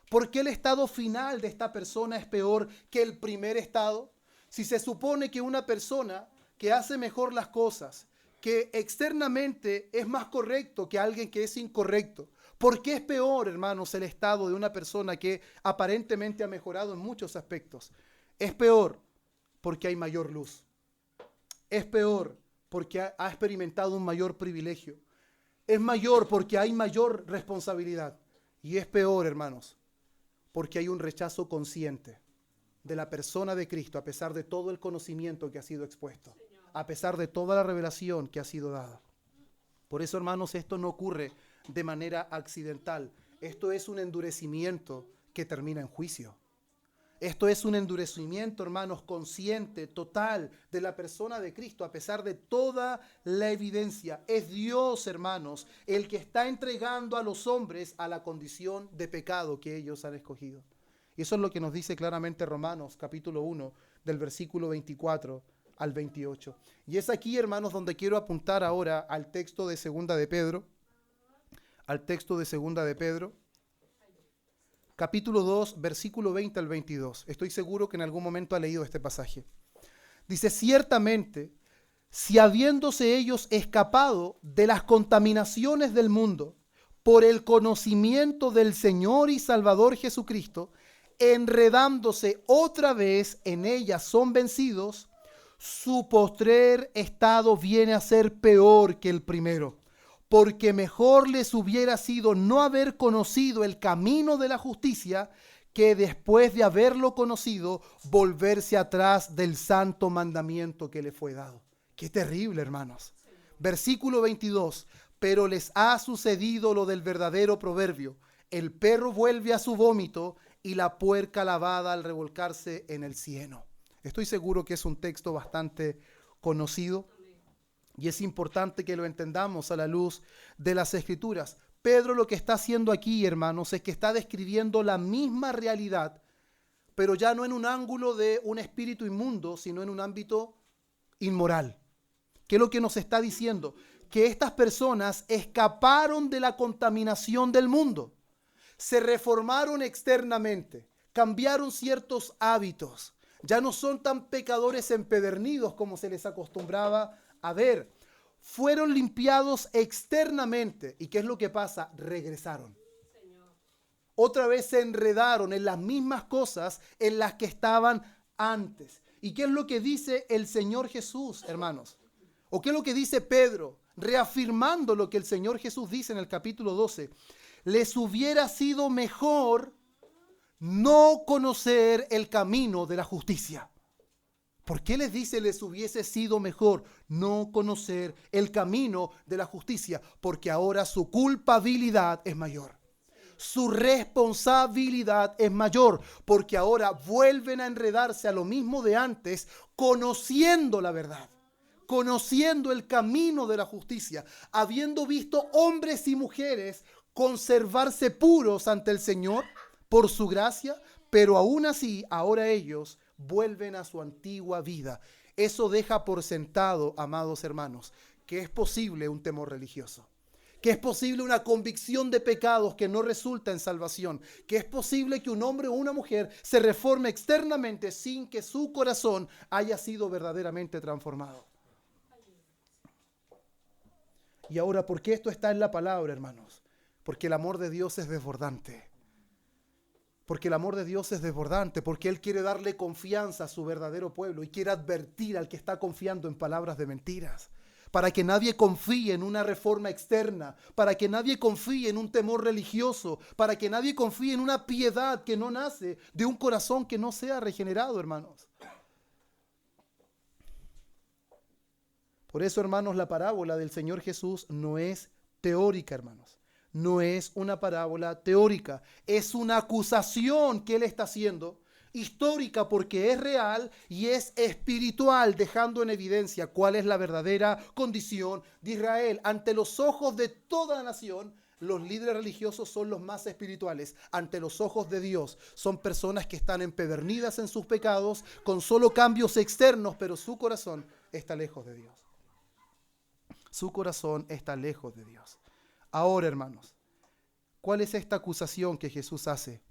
¿Por qué el estado final de esta persona es peor que el primer estado? Si se supone que una persona que hace mejor las cosas, que externamente es más correcto que alguien que es incorrecto. ¿Por qué es peor, hermanos, el estado de una persona que aparentemente ha mejorado en muchos aspectos? Es peor porque hay mayor luz. Es peor porque ha experimentado un mayor privilegio. Es mayor porque hay mayor responsabilidad. Y es peor, hermanos, porque hay un rechazo consciente de la persona de Cristo a pesar de todo el conocimiento que ha sido expuesto, a pesar de toda la revelación que ha sido dada. Por eso, hermanos, esto no ocurre de manera accidental. Esto es un endurecimiento que termina en juicio. Esto es un endurecimiento, hermanos, consciente, total, de la persona de Cristo, a pesar de toda la evidencia. Es Dios, hermanos, el que está entregando a los hombres a la condición de pecado que ellos han escogido. Y eso es lo que nos dice claramente Romanos, capítulo 1, del versículo 24 al 28. Y es aquí, hermanos, donde quiero apuntar ahora al texto de Segunda de Pedro, capítulo 2, versículo 20 al 22. Estoy seguro que en algún momento ha leído este pasaje. Dice, ciertamente, si habiéndose ellos escapado de las contaminaciones del mundo por el conocimiento del Señor y Salvador Jesucristo, enredándose otra vez en ellas son vencidos, su postrer estado viene a ser peor que el primero, porque mejor les hubiera sido no haber conocido el camino de la justicia que después de haberlo conocido volverse atrás del santo mandamiento que le fue dado. Qué terrible, hermanos. Versículo 22, pero les ha sucedido lo del verdadero proverbio, el perro vuelve a su vómito y la puerca lavada al revolcarse en el cieno. Estoy seguro que es un texto bastante conocido y es importante que lo entendamos a la luz de las Escrituras. Pedro lo que está haciendo aquí, hermanos, es que está describiendo la misma realidad, pero ya no en un ángulo de un espíritu inmundo, sino en un ámbito inmoral. ¿Qué es lo que nos está diciendo? Que estas personas escaparon de la contaminación del mundo, se reformaron externamente, cambiaron ciertos hábitos, ya no son tan pecadores empedernidos como se les acostumbraba a ver. Fueron limpiados externamente. ¿Y qué es lo que pasa? Regresaron. Otra vez se enredaron en las mismas cosas en las que estaban antes. ¿Y qué es lo que dice el Señor Jesús, hermanos? ¿O qué es lo que dice Pedro? Reafirmando lo que el Señor Jesús dice en el capítulo 12. Les hubiera sido mejor no conocer el camino de la justicia. ¿Por qué les dice les hubiese sido mejor no conocer el camino de la justicia? Porque ahora su culpabilidad es mayor. Su responsabilidad es mayor, porque ahora vuelven a enredarse a lo mismo de antes, conociendo la verdad, conociendo el camino de la justicia, habiendo visto hombres y mujeres conservarse puros ante el Señor por su gracia, pero aún así ahora ellos vuelven a su antigua vida. Eso deja por sentado, amados hermanos, que es posible un temor religioso, que es posible una convicción de pecados que no resulta en salvación, que es posible que un hombre o una mujer se reforme externamente sin que su corazón haya sido verdaderamente transformado. Y ahora, ¿por qué esto está en la palabra, hermanos? Porque el amor de Dios es desbordante. Porque el amor de Dios es desbordante, porque Él quiere darle confianza a su verdadero pueblo y quiere advertir al que está confiando en palabras de mentiras, para que nadie confíe en una reforma externa, para que nadie confíe en un temor religioso, para que nadie confíe en una piedad que no nace de un corazón que no sea regenerado, hermanos. Por eso, hermanos, la parábola del Señor Jesús no es teórica, hermanos. No es una parábola teórica, es una acusación que Él está haciendo, histórica porque es real y es espiritual, dejando en evidencia cuál es la verdadera condición de Israel. Ante los ojos de toda la nación, los líderes religiosos son los más espirituales. Ante los ojos de Dios, son personas que están empedernidas en sus pecados, con solo cambios externos, pero su corazón está lejos de Dios. Su corazón está lejos de Dios. Ahora, hermanos, ¿cuál es esta acusación que Jesús hace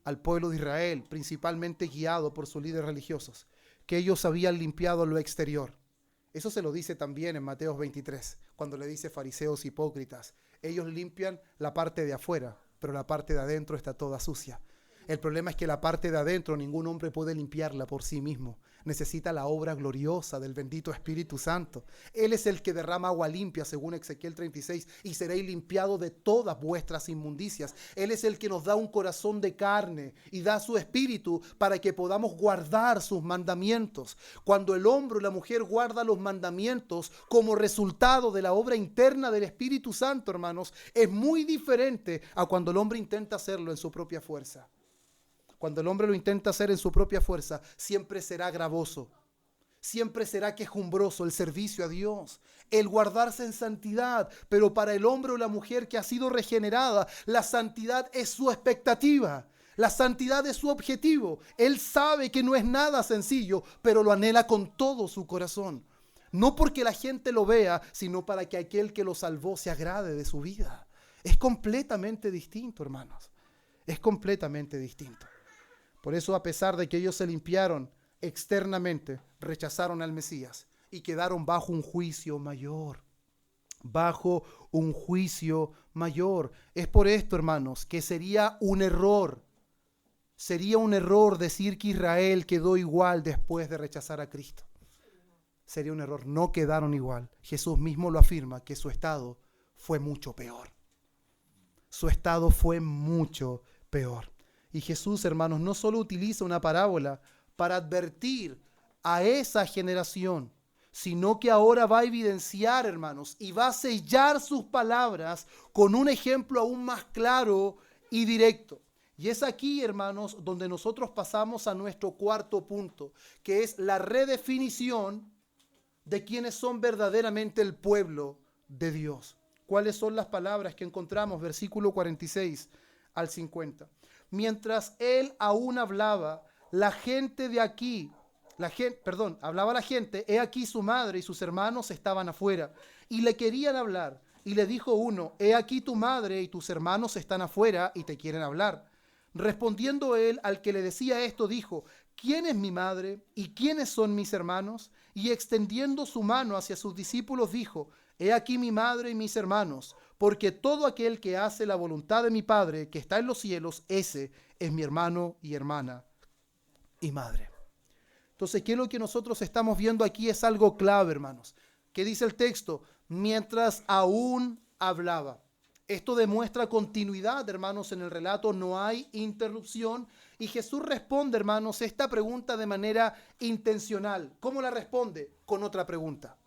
al pueblo de Israel, principalmente guiado por sus líderes religiosos? Que ellos habían limpiado lo exterior. Eso se lo dice también en Mateo 23, cuando le dice fariseos hipócritas. Ellos limpian la parte de afuera, pero la parte de adentro está toda sucia. El problema es que la parte de adentro ningún hombre puede limpiarla por sí mismo. Necesita la obra gloriosa del bendito Espíritu Santo. Él es el que derrama agua limpia, según Ezequiel 36, y seréis limpiados de todas vuestras inmundicias. Él es el que nos da un corazón de carne y da su espíritu para que podamos guardar sus mandamientos. Cuando el hombre o la mujer guarda los mandamientos como resultado de la obra interna del Espíritu Santo, hermanos, es muy diferente a cuando el hombre intenta hacerlo en su propia fuerza. Cuando el hombre lo intenta hacer en su propia fuerza, siempre será gravoso, siempre será quejumbroso el servicio a Dios, el guardarse en santidad. Pero para el hombre o la mujer que ha sido regenerada, la santidad es su expectativa, la santidad es su objetivo. Él sabe que no es nada sencillo, pero lo anhela con todo su corazón. No porque la gente lo vea, sino para que aquel que lo salvó se agrade de su vida. Es completamente distinto, hermanos, es completamente distinto. Por eso, a pesar de que ellos se limpiaron externamente, rechazaron al Mesías y quedaron bajo un juicio mayor. Bajo un juicio mayor. Es por esto, hermanos, que sería un error decir que Israel quedó igual después de rechazar a Cristo. Sería un error. No quedaron igual. Jesús mismo lo afirma, que su estado fue mucho peor. Su estado fue mucho peor. Y Jesús, hermanos, no solo utiliza una parábola para advertir a esa generación, sino que ahora va a evidenciar, hermanos, y va a sellar sus palabras con un ejemplo aún más claro y directo. Y es aquí, hermanos, donde nosotros pasamos a nuestro cuarto punto, que es la redefinición de quienes son verdaderamente el pueblo de Dios. ¿Cuáles son las palabras que encontramos? Versículo 46 al 50. Mientras él aún hablaba, hablaba la gente, he aquí su madre y sus hermanos estaban afuera y le querían hablar. Y le dijo uno, he aquí tu madre y tus hermanos están afuera y te quieren hablar. Respondiendo él al que le decía esto, dijo, ¿quién es mi madre y quiénes son mis hermanos? Y extendiendo su mano hacia sus discípulos dijo, he aquí mi madre y mis hermanos, porque todo aquel que hace la voluntad de mi Padre que está en los cielos, ese es mi hermano y hermana y madre. Entonces, ¿qué es lo que nosotros estamos viendo aquí? Es algo clave, hermanos. ¿Qué dice el texto? Mientras aún hablaba. Esto demuestra continuidad, hermanos, en el relato. No hay interrupción. Y Jesús responde, hermanos, esta pregunta de manera intencional. ¿Cómo la responde? Con otra pregunta.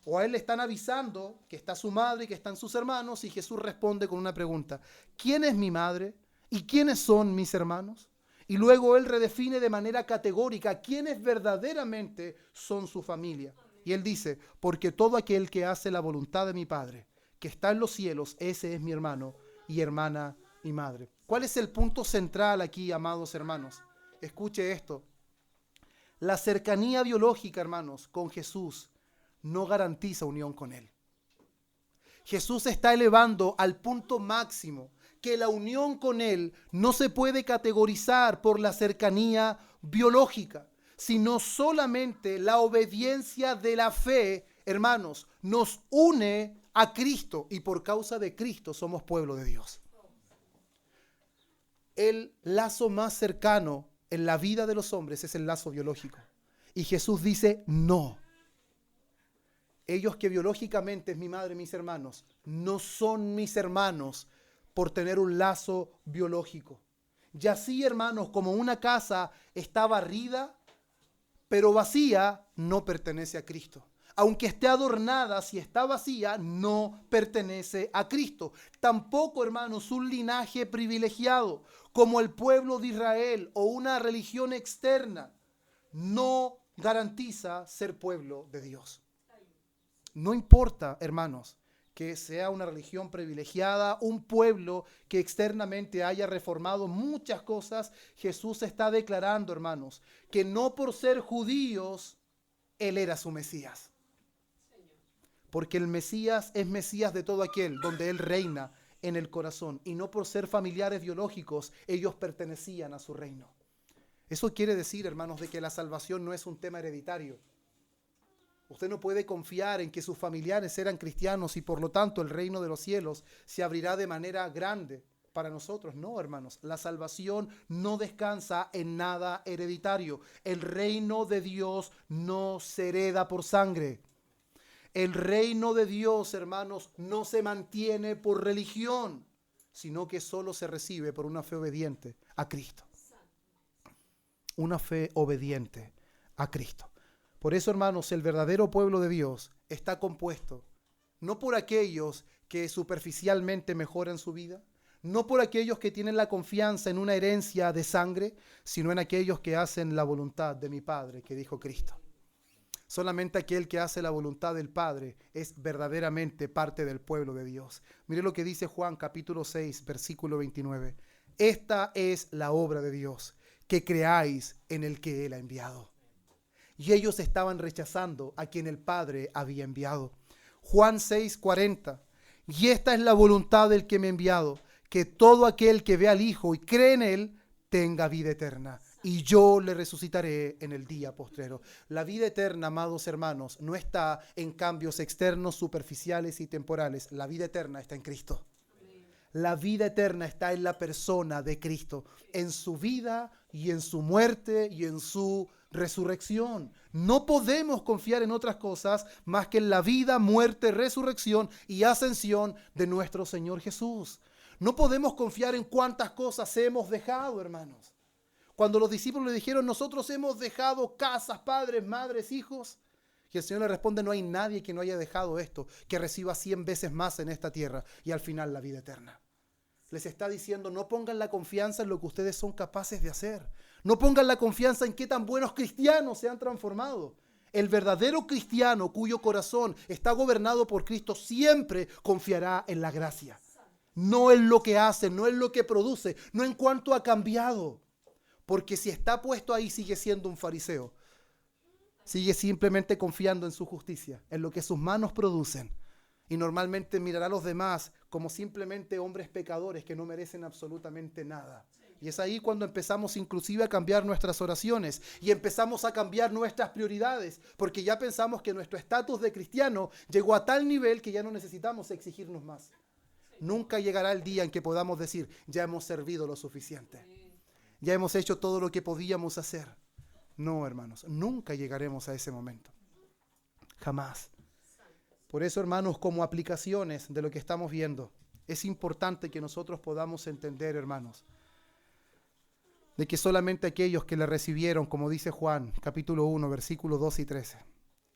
O a él le están avisando que está su madre y que están sus hermanos, y Jesús responde con una pregunta. ¿Quién es mi madre? ¿Y quiénes son mis hermanos? Y luego él redefine de manera categórica quiénes verdaderamente son su familia. Y él dice, porque todo aquel que hace la voluntad de mi Padre, que está en los cielos, ese es mi hermano y hermana y madre. ¿Cuál es el punto central aquí, amados hermanos? Escuche esto. La cercanía biológica, hermanos, con Jesús no garantiza unión con Él. Jesús está elevando al punto máximo que la unión con Él no se puede categorizar por la cercanía biológica, sino solamente la obediencia de la fe, hermanos, nos une a Cristo y por causa de Cristo somos pueblo de Dios. El lazo más cercano en la vida de los hombres es el lazo biológico. Y Jesús dice, no. Ellos que biológicamente es mi madre, mis hermanos, no son mis hermanos por tener un lazo biológico. Y así, hermanos, como una casa está barrida, pero vacía, no pertenece a Cristo. Aunque esté adornada, si está vacía, no pertenece a Cristo. Tampoco, hermanos, un linaje privilegiado como el pueblo de Israel o una religión externa no garantiza ser pueblo de Dios. No importa, hermanos, que sea una religión privilegiada, un pueblo que externamente haya reformado muchas cosas. Jesús está declarando, hermanos, que no por ser judíos, Él era su Mesías. Porque el Mesías es Mesías de todo aquel donde Él reina en el corazón. Y no por ser familiares biológicos, ellos pertenecían a su reino. Eso quiere decir, hermanos, de que la salvación no es un tema hereditario. Usted no puede confiar en que sus familiares eran cristianos y por lo tanto el reino de los cielos se abrirá de manera grande para nosotros. No, hermanos, la salvación no descansa en nada hereditario. El reino de Dios no se hereda por sangre. El reino de Dios, hermanos, no se mantiene por religión, sino que solo se recibe por una fe obediente a Cristo. Una fe obediente a Cristo. Por eso, hermanos, el verdadero pueblo de Dios está compuesto no por aquellos que superficialmente mejoran su vida, no por aquellos que tienen la confianza en una herencia de sangre, sino en aquellos que hacen la voluntad de mi Padre, que dijo Cristo. Solamente aquel que hace la voluntad del Padre es verdaderamente parte del pueblo de Dios. Mire lo que dice Juan capítulo 6, versículo 29. Esta es la obra de Dios, que creáis en el que Él ha enviado. Y ellos estaban rechazando a quien el Padre había enviado. Juan 6:40. Y esta es la voluntad del que me ha enviado, que todo aquel que ve al Hijo y cree en Él tenga vida eterna. Y yo le resucitaré en el día postrero. La vida eterna, amados hermanos, no está en cambios externos, superficiales y temporales. La vida eterna está en Cristo. La vida eterna está en la persona de Cristo, en su vida y en su muerte y en su resurrección. No podemos confiar en otras cosas más que en la vida, muerte, resurrección y ascensión de nuestro Señor Jesús. No podemos confiar en cuántas cosas hemos dejado, hermanos. Cuando los discípulos le dijeron, nosotros hemos dejado casas, padres, madres, hijos, y el Señor le responde, no hay nadie que no haya dejado esto, que reciba 100 veces más en esta tierra y al final la vida eterna. Les está diciendo, no pongan la confianza en lo que ustedes son capaces de hacer. No pongan la confianza en qué tan buenos cristianos se han transformado. El verdadero cristiano cuyo corazón está gobernado por Cristo siempre confiará en la gracia. No en lo que hace, no en lo que produce, no en cuánto ha cambiado. Porque si está puesto ahí sigue siendo un fariseo. Sigue simplemente confiando en su justicia, en lo que sus manos producen. Y normalmente mirará a los demás como simplemente hombres pecadores que no merecen absolutamente nada. Y es ahí cuando empezamos inclusive a cambiar nuestras oraciones y empezamos a cambiar nuestras prioridades, porque ya pensamos que nuestro estatus de cristiano llegó a tal nivel que ya no necesitamos exigirnos más. Nunca llegará el día en que podamos decir, ya hemos servido lo suficiente. Ya hemos hecho todo lo que podíamos hacer. No, hermanos, nunca llegaremos a ese momento. Jamás. Por eso, hermanos, como aplicaciones de lo que estamos viendo, es importante que nosotros podamos entender, hermanos, de que solamente aquellos que le recibieron, como dice Juan, capítulo 1, versículos 2 y 13,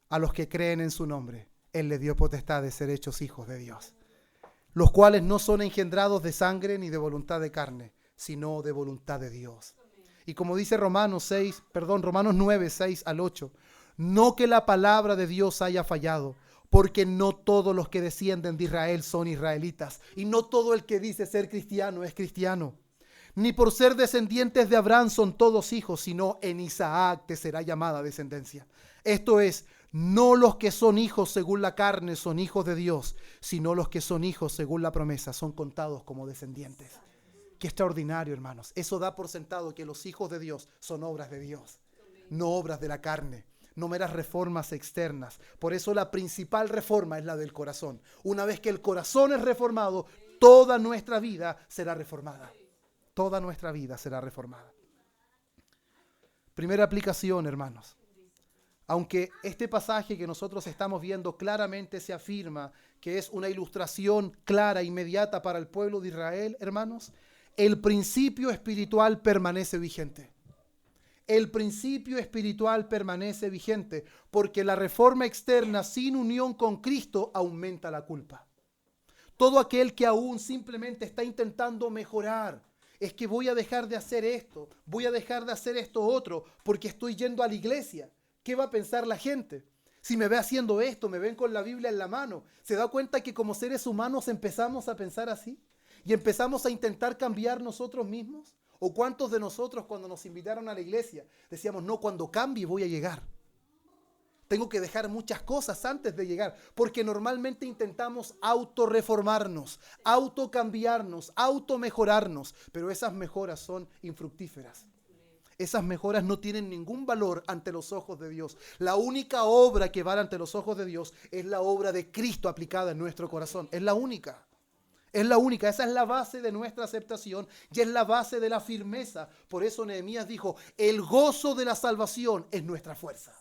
a los que creen en su nombre, Él les dio potestad de ser hechos hijos de Dios, los cuales no son engendrados de sangre ni de voluntad de carne, sino de voluntad de Dios. Y como dice Romanos 9, 6 al 8, no que la palabra de Dios haya fallado, porque no todos los que descienden de Israel son israelitas, y no todo el que dice ser cristiano es cristiano. Ni por ser descendientes de Abraham son todos hijos, sino en Isaac te será llamada descendencia. Esto es, no los que son hijos según la carne son hijos de Dios, sino los que son hijos según la promesa son contados como descendientes. Qué extraordinario, hermanos. Eso da por sentado que los hijos de Dios son obras de Dios, no obras de la carne, no meras reformas externas. Por eso la principal reforma es la del corazón. Una vez que el corazón es reformado, toda nuestra vida será reformada. Toda nuestra vida será reformada. Primera aplicación, hermanos. Aunque este pasaje que nosotros estamos viendo claramente se afirma que es una ilustración clara, inmediata para el pueblo de Israel, hermanos, el principio espiritual permanece vigente. El principio espiritual permanece vigente porque la reforma externa sin unión con Cristo aumenta la culpa. Todo aquel que aún simplemente está intentando mejorar, es que voy a dejar de hacer esto, voy a dejar de hacer esto otro porque estoy yendo a la iglesia. ¿Qué va a pensar la gente? Si me ve haciendo esto, me ven con la Biblia en la mano. ¿Se da cuenta que como seres humanos empezamos a pensar así? ¿Y empezamos a intentar cambiar nosotros mismos? ¿O cuántos de nosotros cuando nos invitaron a la iglesia decíamos, no, cuando cambie voy a llegar? Tengo que dejar muchas cosas antes de llegar, porque normalmente intentamos autorreformarnos, autocambiarnos, automejorarnos, pero esas mejoras son infructíferas. Esas mejoras no tienen ningún valor ante los ojos de Dios. La única obra que vale ante los ojos de Dios es la obra de Cristo aplicada en nuestro corazón. Es la única. Es la única. Esa es la base de nuestra aceptación y es la base de la firmeza. Por eso Nehemías dijo, el gozo de la salvación es nuestra fuerza.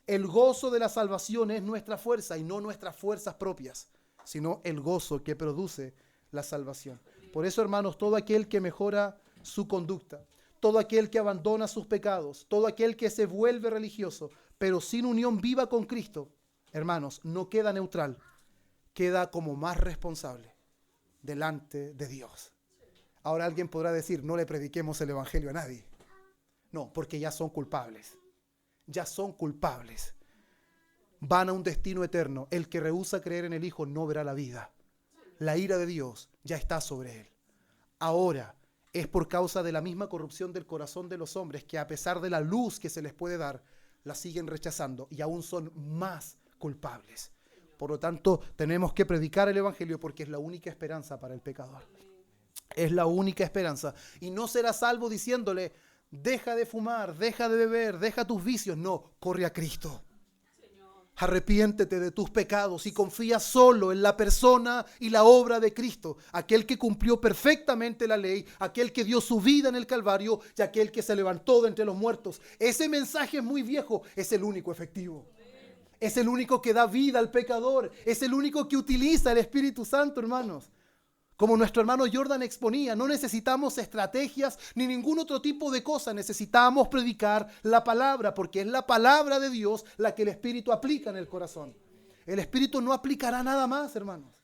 El gozo de la salvación es nuestra fuerza y no nuestras fuerzas propias, sino el gozo que produce la salvación. Por eso, hermanos, todo aquel que mejora su conducta, todo aquel que abandona sus pecados, todo aquel que se vuelve religioso, pero sin unión viva con Cristo, hermanos, no queda neutral, queda como más responsable delante de Dios. Ahora alguien podrá decir, no le prediquemos el evangelio a nadie. No, porque ya son culpables. Ya son culpables. Van a un destino eterno. El que rehúsa creer en el Hijo no verá la vida. La ira de Dios ya está sobre él. Ahora, es por causa de la misma corrupción del corazón de los hombres que a pesar de la luz que se les puede dar, la siguen rechazando y aún son más culpables. Por lo tanto, tenemos que predicar el evangelio porque es la única esperanza para el pecador. Es la única esperanza. Y no será salvo diciéndole, deja de fumar, deja de beber, deja tus vicios. No, corre a Cristo. Arrepiéntete de tus pecados y confía solo en la persona y la obra de Cristo, aquel que cumplió perfectamente la ley, aquel que dio su vida en el Calvario y aquel que se levantó de entre los muertos. Ese mensaje es muy viejo, es el único efectivo. Es el único que da vida al pecador, es el único que utiliza el Espíritu Santo, hermanos. Como nuestro hermano Jordan exponía, no necesitamos estrategias ni ningún otro tipo de cosa. Necesitamos predicar la palabra, porque es la palabra de Dios la que el Espíritu aplica en el corazón. El Espíritu no aplicará nada más, hermanos.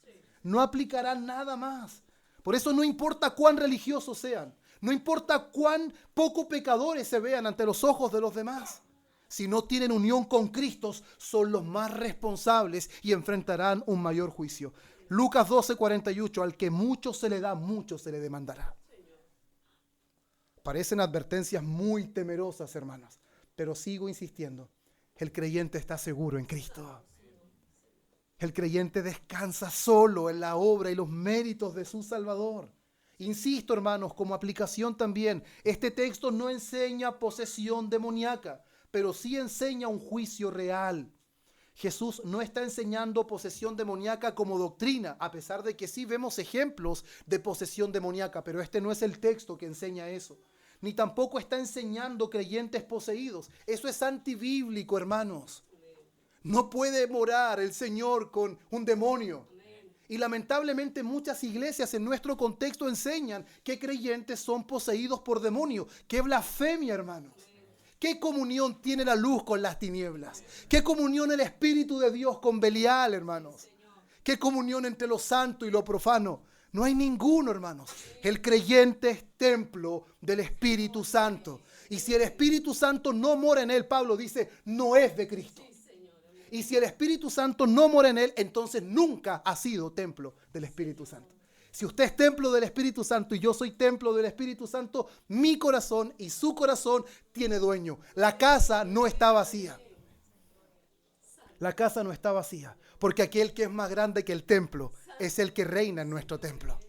No aplicará nada más. Por eso no importa cuán religiosos sean, no importa cuán poco pecadores se vean ante los ojos de los demás. Si no tienen unión con Cristo, son los más responsables y enfrentarán un mayor juicio. Lucas 12:48, al que mucho se le da, mucho se le demandará. Parecen advertencias muy temerosas, hermanos, pero sigo insistiendo. El creyente está seguro en Cristo. El creyente descansa solo en la obra y los méritos de su Salvador. Insisto, hermanos, como aplicación también, este texto no enseña posesión demoníaca, pero sí enseña un juicio real. Jesús no está enseñando posesión demoníaca como doctrina, a pesar de que sí vemos ejemplos de posesión demoníaca, pero este no es el texto que enseña eso. Ni tampoco está enseñando creyentes poseídos. Eso es antibíblico, hermanos. No puede morar el Señor con un demonio. Y lamentablemente muchas iglesias en nuestro contexto enseñan que creyentes son poseídos por demonios. ¡Qué blasfemia, hermanos! ¿Qué comunión tiene la luz con las tinieblas? ¿Qué comunión el Espíritu de Dios con Belial, hermanos? ¿Qué comunión entre lo santo y lo profano? No hay ninguno, hermanos. El creyente es templo del Espíritu Santo. Y si el Espíritu Santo no mora en él, Pablo dice, no es de Cristo. Y si el Espíritu Santo no mora en él, entonces nunca ha sido templo del Espíritu Santo. Si usted es templo del Espíritu Santo y yo soy templo del Espíritu Santo, mi corazón y su corazón tiene dueño. La casa no está vacía. La casa no está vacía, porque aquel que es más grande que el templo es el que reina en nuestro templo.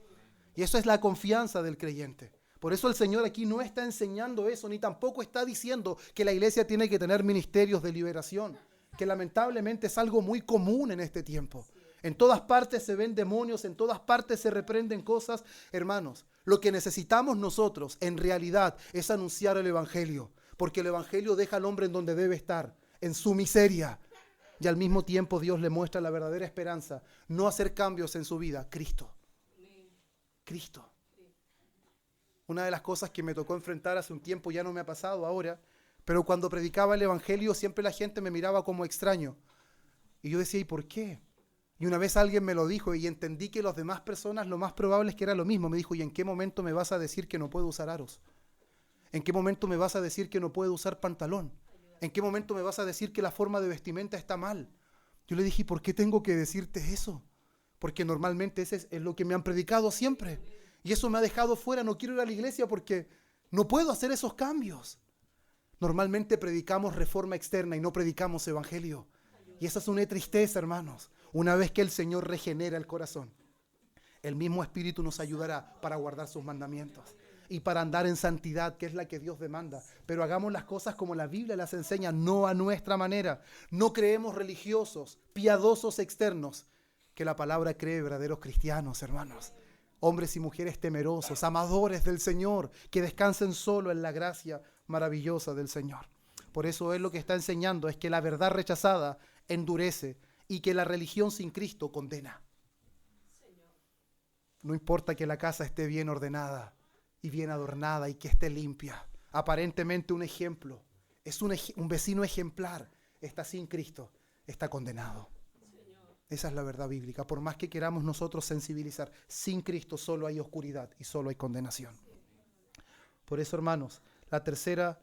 Y eso es la confianza del creyente. Por eso el Señor aquí no está enseñando eso, ni tampoco está diciendo que la iglesia tiene que tener ministerios de liberación, que lamentablemente es algo muy común en este tiempo. En todas partes se ven demonios, en todas partes se reprenden cosas. Hermanos, lo que necesitamos nosotros en realidad es anunciar el Evangelio, porque el Evangelio deja al hombre en donde debe estar, en su miseria. Y al mismo tiempo Dios le muestra la verdadera esperanza, no hacer cambios en su vida, Cristo. Cristo. Una de las cosas que me tocó enfrentar hace un tiempo, ya no me ha pasado ahora, pero cuando predicaba el Evangelio siempre la gente me miraba como extraño. Y yo decía, ¿y por qué? Y una vez alguien me lo dijo y entendí que las demás personas lo más probable es que era lo mismo. Me dijo, ¿y en qué momento me vas a decir que no puedo usar aros? ¿En qué momento me vas a decir que no puedo usar pantalón? ¿En qué momento me vas a decir que la forma de vestimenta está mal? Yo le dije, ¿por qué tengo que decirte eso? Porque normalmente ese es lo que me han predicado siempre. Y eso me ha dejado fuera, no quiero ir a la iglesia porque no puedo hacer esos cambios. Normalmente predicamos reforma externa y no predicamos evangelio. Y esa es una tristeza, hermanos. Una vez que el Señor regenera el corazón, el mismo Espíritu nos ayudará para guardar sus mandamientos y para andar en santidad, que es la que Dios demanda. Pero hagamos las cosas como la Biblia las enseña, no a nuestra manera. No creemos religiosos, piadosos externos, que la palabra cree verdaderos cristianos, hermanos. Hombres y mujeres temerosos, amadores del Señor, que descansen solo en la gracia maravillosa del Señor. Por eso Él lo que está enseñando es que la verdad rechazada endurece y que la religión sin Cristo condena. No importa que la casa esté bien ordenada y bien adornada y que esté limpia. Aparentemente un ejemplo, es un vecino ejemplar, está sin Cristo, está condenado. Esa es la verdad bíblica. Por más que queramos nosotros sensibilizar, sin Cristo solo hay oscuridad y solo hay condenación. Por eso, hermanos, la tercera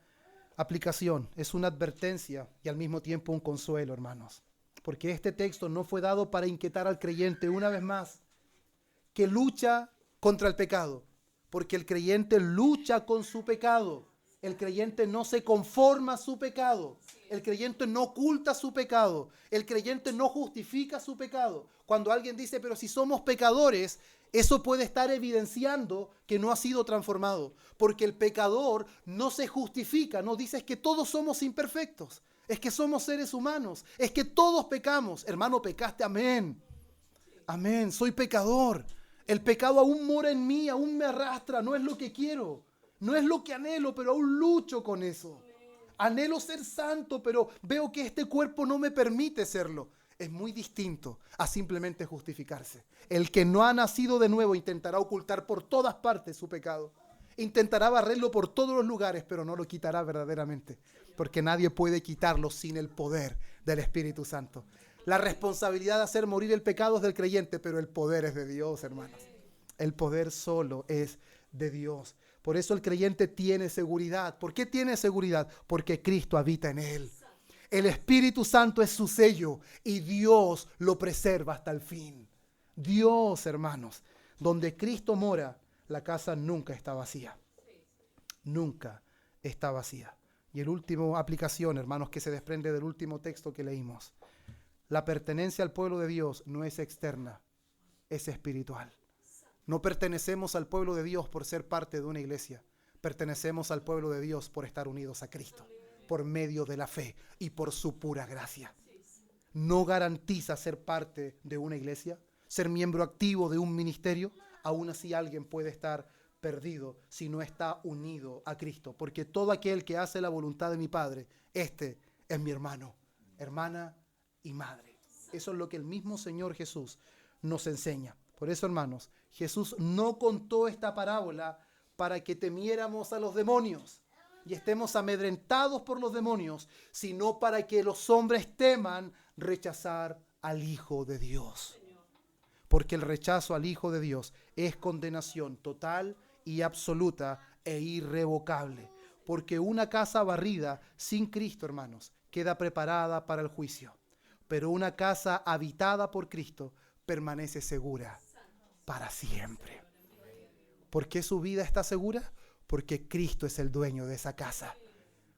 aplicación es una advertencia y al mismo tiempo un consuelo, hermanos. Porque este texto no fue dado para inquietar al creyente una vez más que lucha contra el pecado. Porque el creyente lucha con su pecado. El creyente no se conforma a su pecado. El creyente no oculta su pecado. El creyente no justifica su pecado. Cuando alguien dice, pero si somos pecadores, eso puede estar evidenciando que no ha sido transformado. Porque el pecador no se justifica. No dice es que todos somos imperfectos. Es que somos seres humanos. Es que todos pecamos. Hermano, pecaste. Amén. Amén. Soy pecador. El pecado aún mora en mí, aún me arrastra. No es lo que quiero. No es lo que anhelo, pero aún lucho con eso. Anhelo ser santo, pero veo que este cuerpo no me permite serlo. Es muy distinto a simplemente justificarse. El que no ha nacido de nuevo intentará ocultar por todas partes su pecado. Intentará barrerlo por todos los lugares, pero no lo quitará verdaderamente. Porque nadie puede quitarlo sin el poder del Espíritu Santo. La responsabilidad de hacer morir el pecado es del creyente, pero el poder es de Dios, hermanos. El poder solo es de Dios. Por eso el creyente tiene seguridad. ¿Por qué tiene seguridad? Porque Cristo habita en él. El Espíritu Santo es su sello y Dios lo preserva hasta el fin. Dios, hermanos, donde Cristo mora, la casa nunca está vacía. Nunca está vacía. Y el último aplicación, hermanos, que se desprende del último texto que leímos. La pertenencia al pueblo de Dios no es externa, es espiritual. No pertenecemos al pueblo de Dios por ser parte de una iglesia. Pertenecemos al pueblo de Dios por estar unidos a Cristo, por medio de la fe y por su pura gracia. no garantiza ser parte de una iglesia, ser miembro activo de un ministerio. Aún así alguien puede estar perdido si no está unido a Cristo, porque todo aquel que hace la voluntad de mi Padre, este es mi hermano, hermana y madre. Eso es lo que el mismo Señor Jesús nos enseña. Por eso, hermanos, Jesús no contó esta parábola para que temiéramos a los demonios y estemos amedrentados por los demonios, sino para que los hombres teman rechazar al Hijo de Dios. Porque el rechazo al Hijo de Dios es condenación total y absoluta e irrevocable. Porque una casa barrida sin Cristo, hermanos, queda preparada para el juicio. Pero una casa habitada por Cristo permanece segura para siempre. ¿Por qué su vida está segura? Porque Cristo es el dueño de esa casa.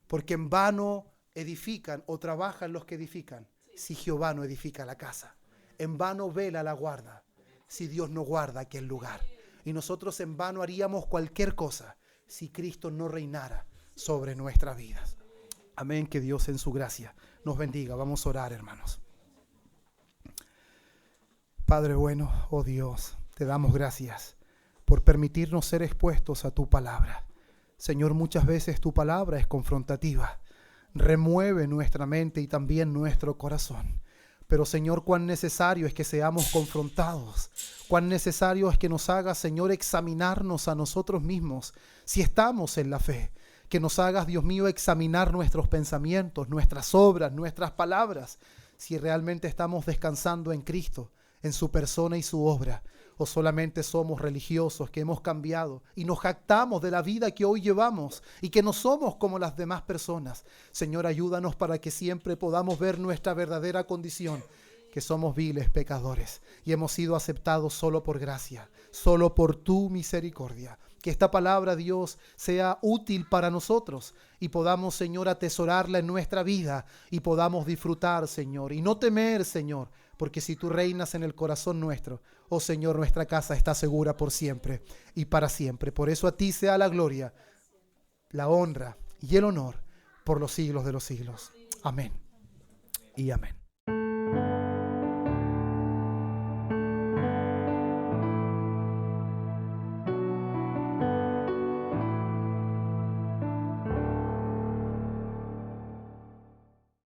Porque en vano edifican o trabajan los que edifican, si Jehová no edifica la casa. En vano vela la guarda, si Dios no guarda aquel lugar. Y nosotros en vano haríamos cualquier cosa si Cristo no reinara sobre nuestras vidas. Amén, que Dios en su gracia nos bendiga. Vamos a orar, hermanos. Padre bueno, oh Dios, te damos gracias por permitirnos ser expuestos a tu palabra. Señor, muchas veces tu palabra es confrontativa. Remueve nuestra mente y también nuestro corazón. Pero, Señor, cuán necesario es que seamos confrontados. Cuán necesario es que nos hagas, Señor, examinarnos a nosotros mismos si estamos en la fe. Que nos hagas, Dios mío, examinar nuestros pensamientos, nuestras obras, nuestras palabras, si realmente estamos descansando en Cristo, en su persona y su obra, o solamente somos religiosos que hemos cambiado y nos jactamos de la vida que hoy llevamos y que no somos como las demás personas. Señor, ayúdanos para que siempre podamos ver nuestra verdadera condición, que somos viles pecadores y hemos sido aceptados solo por gracia, solo por tu misericordia. Que esta palabra, Dios, sea útil para nosotros y podamos, Señor, atesorarla en nuestra vida y podamos disfrutar, Señor, y no temer, Señor, porque si tú reinas en el corazón nuestro, oh Señor, nuestra casa está segura por siempre y para siempre. Por eso a ti sea la gloria, la honra y el honor por los siglos de los siglos. Amén y amén.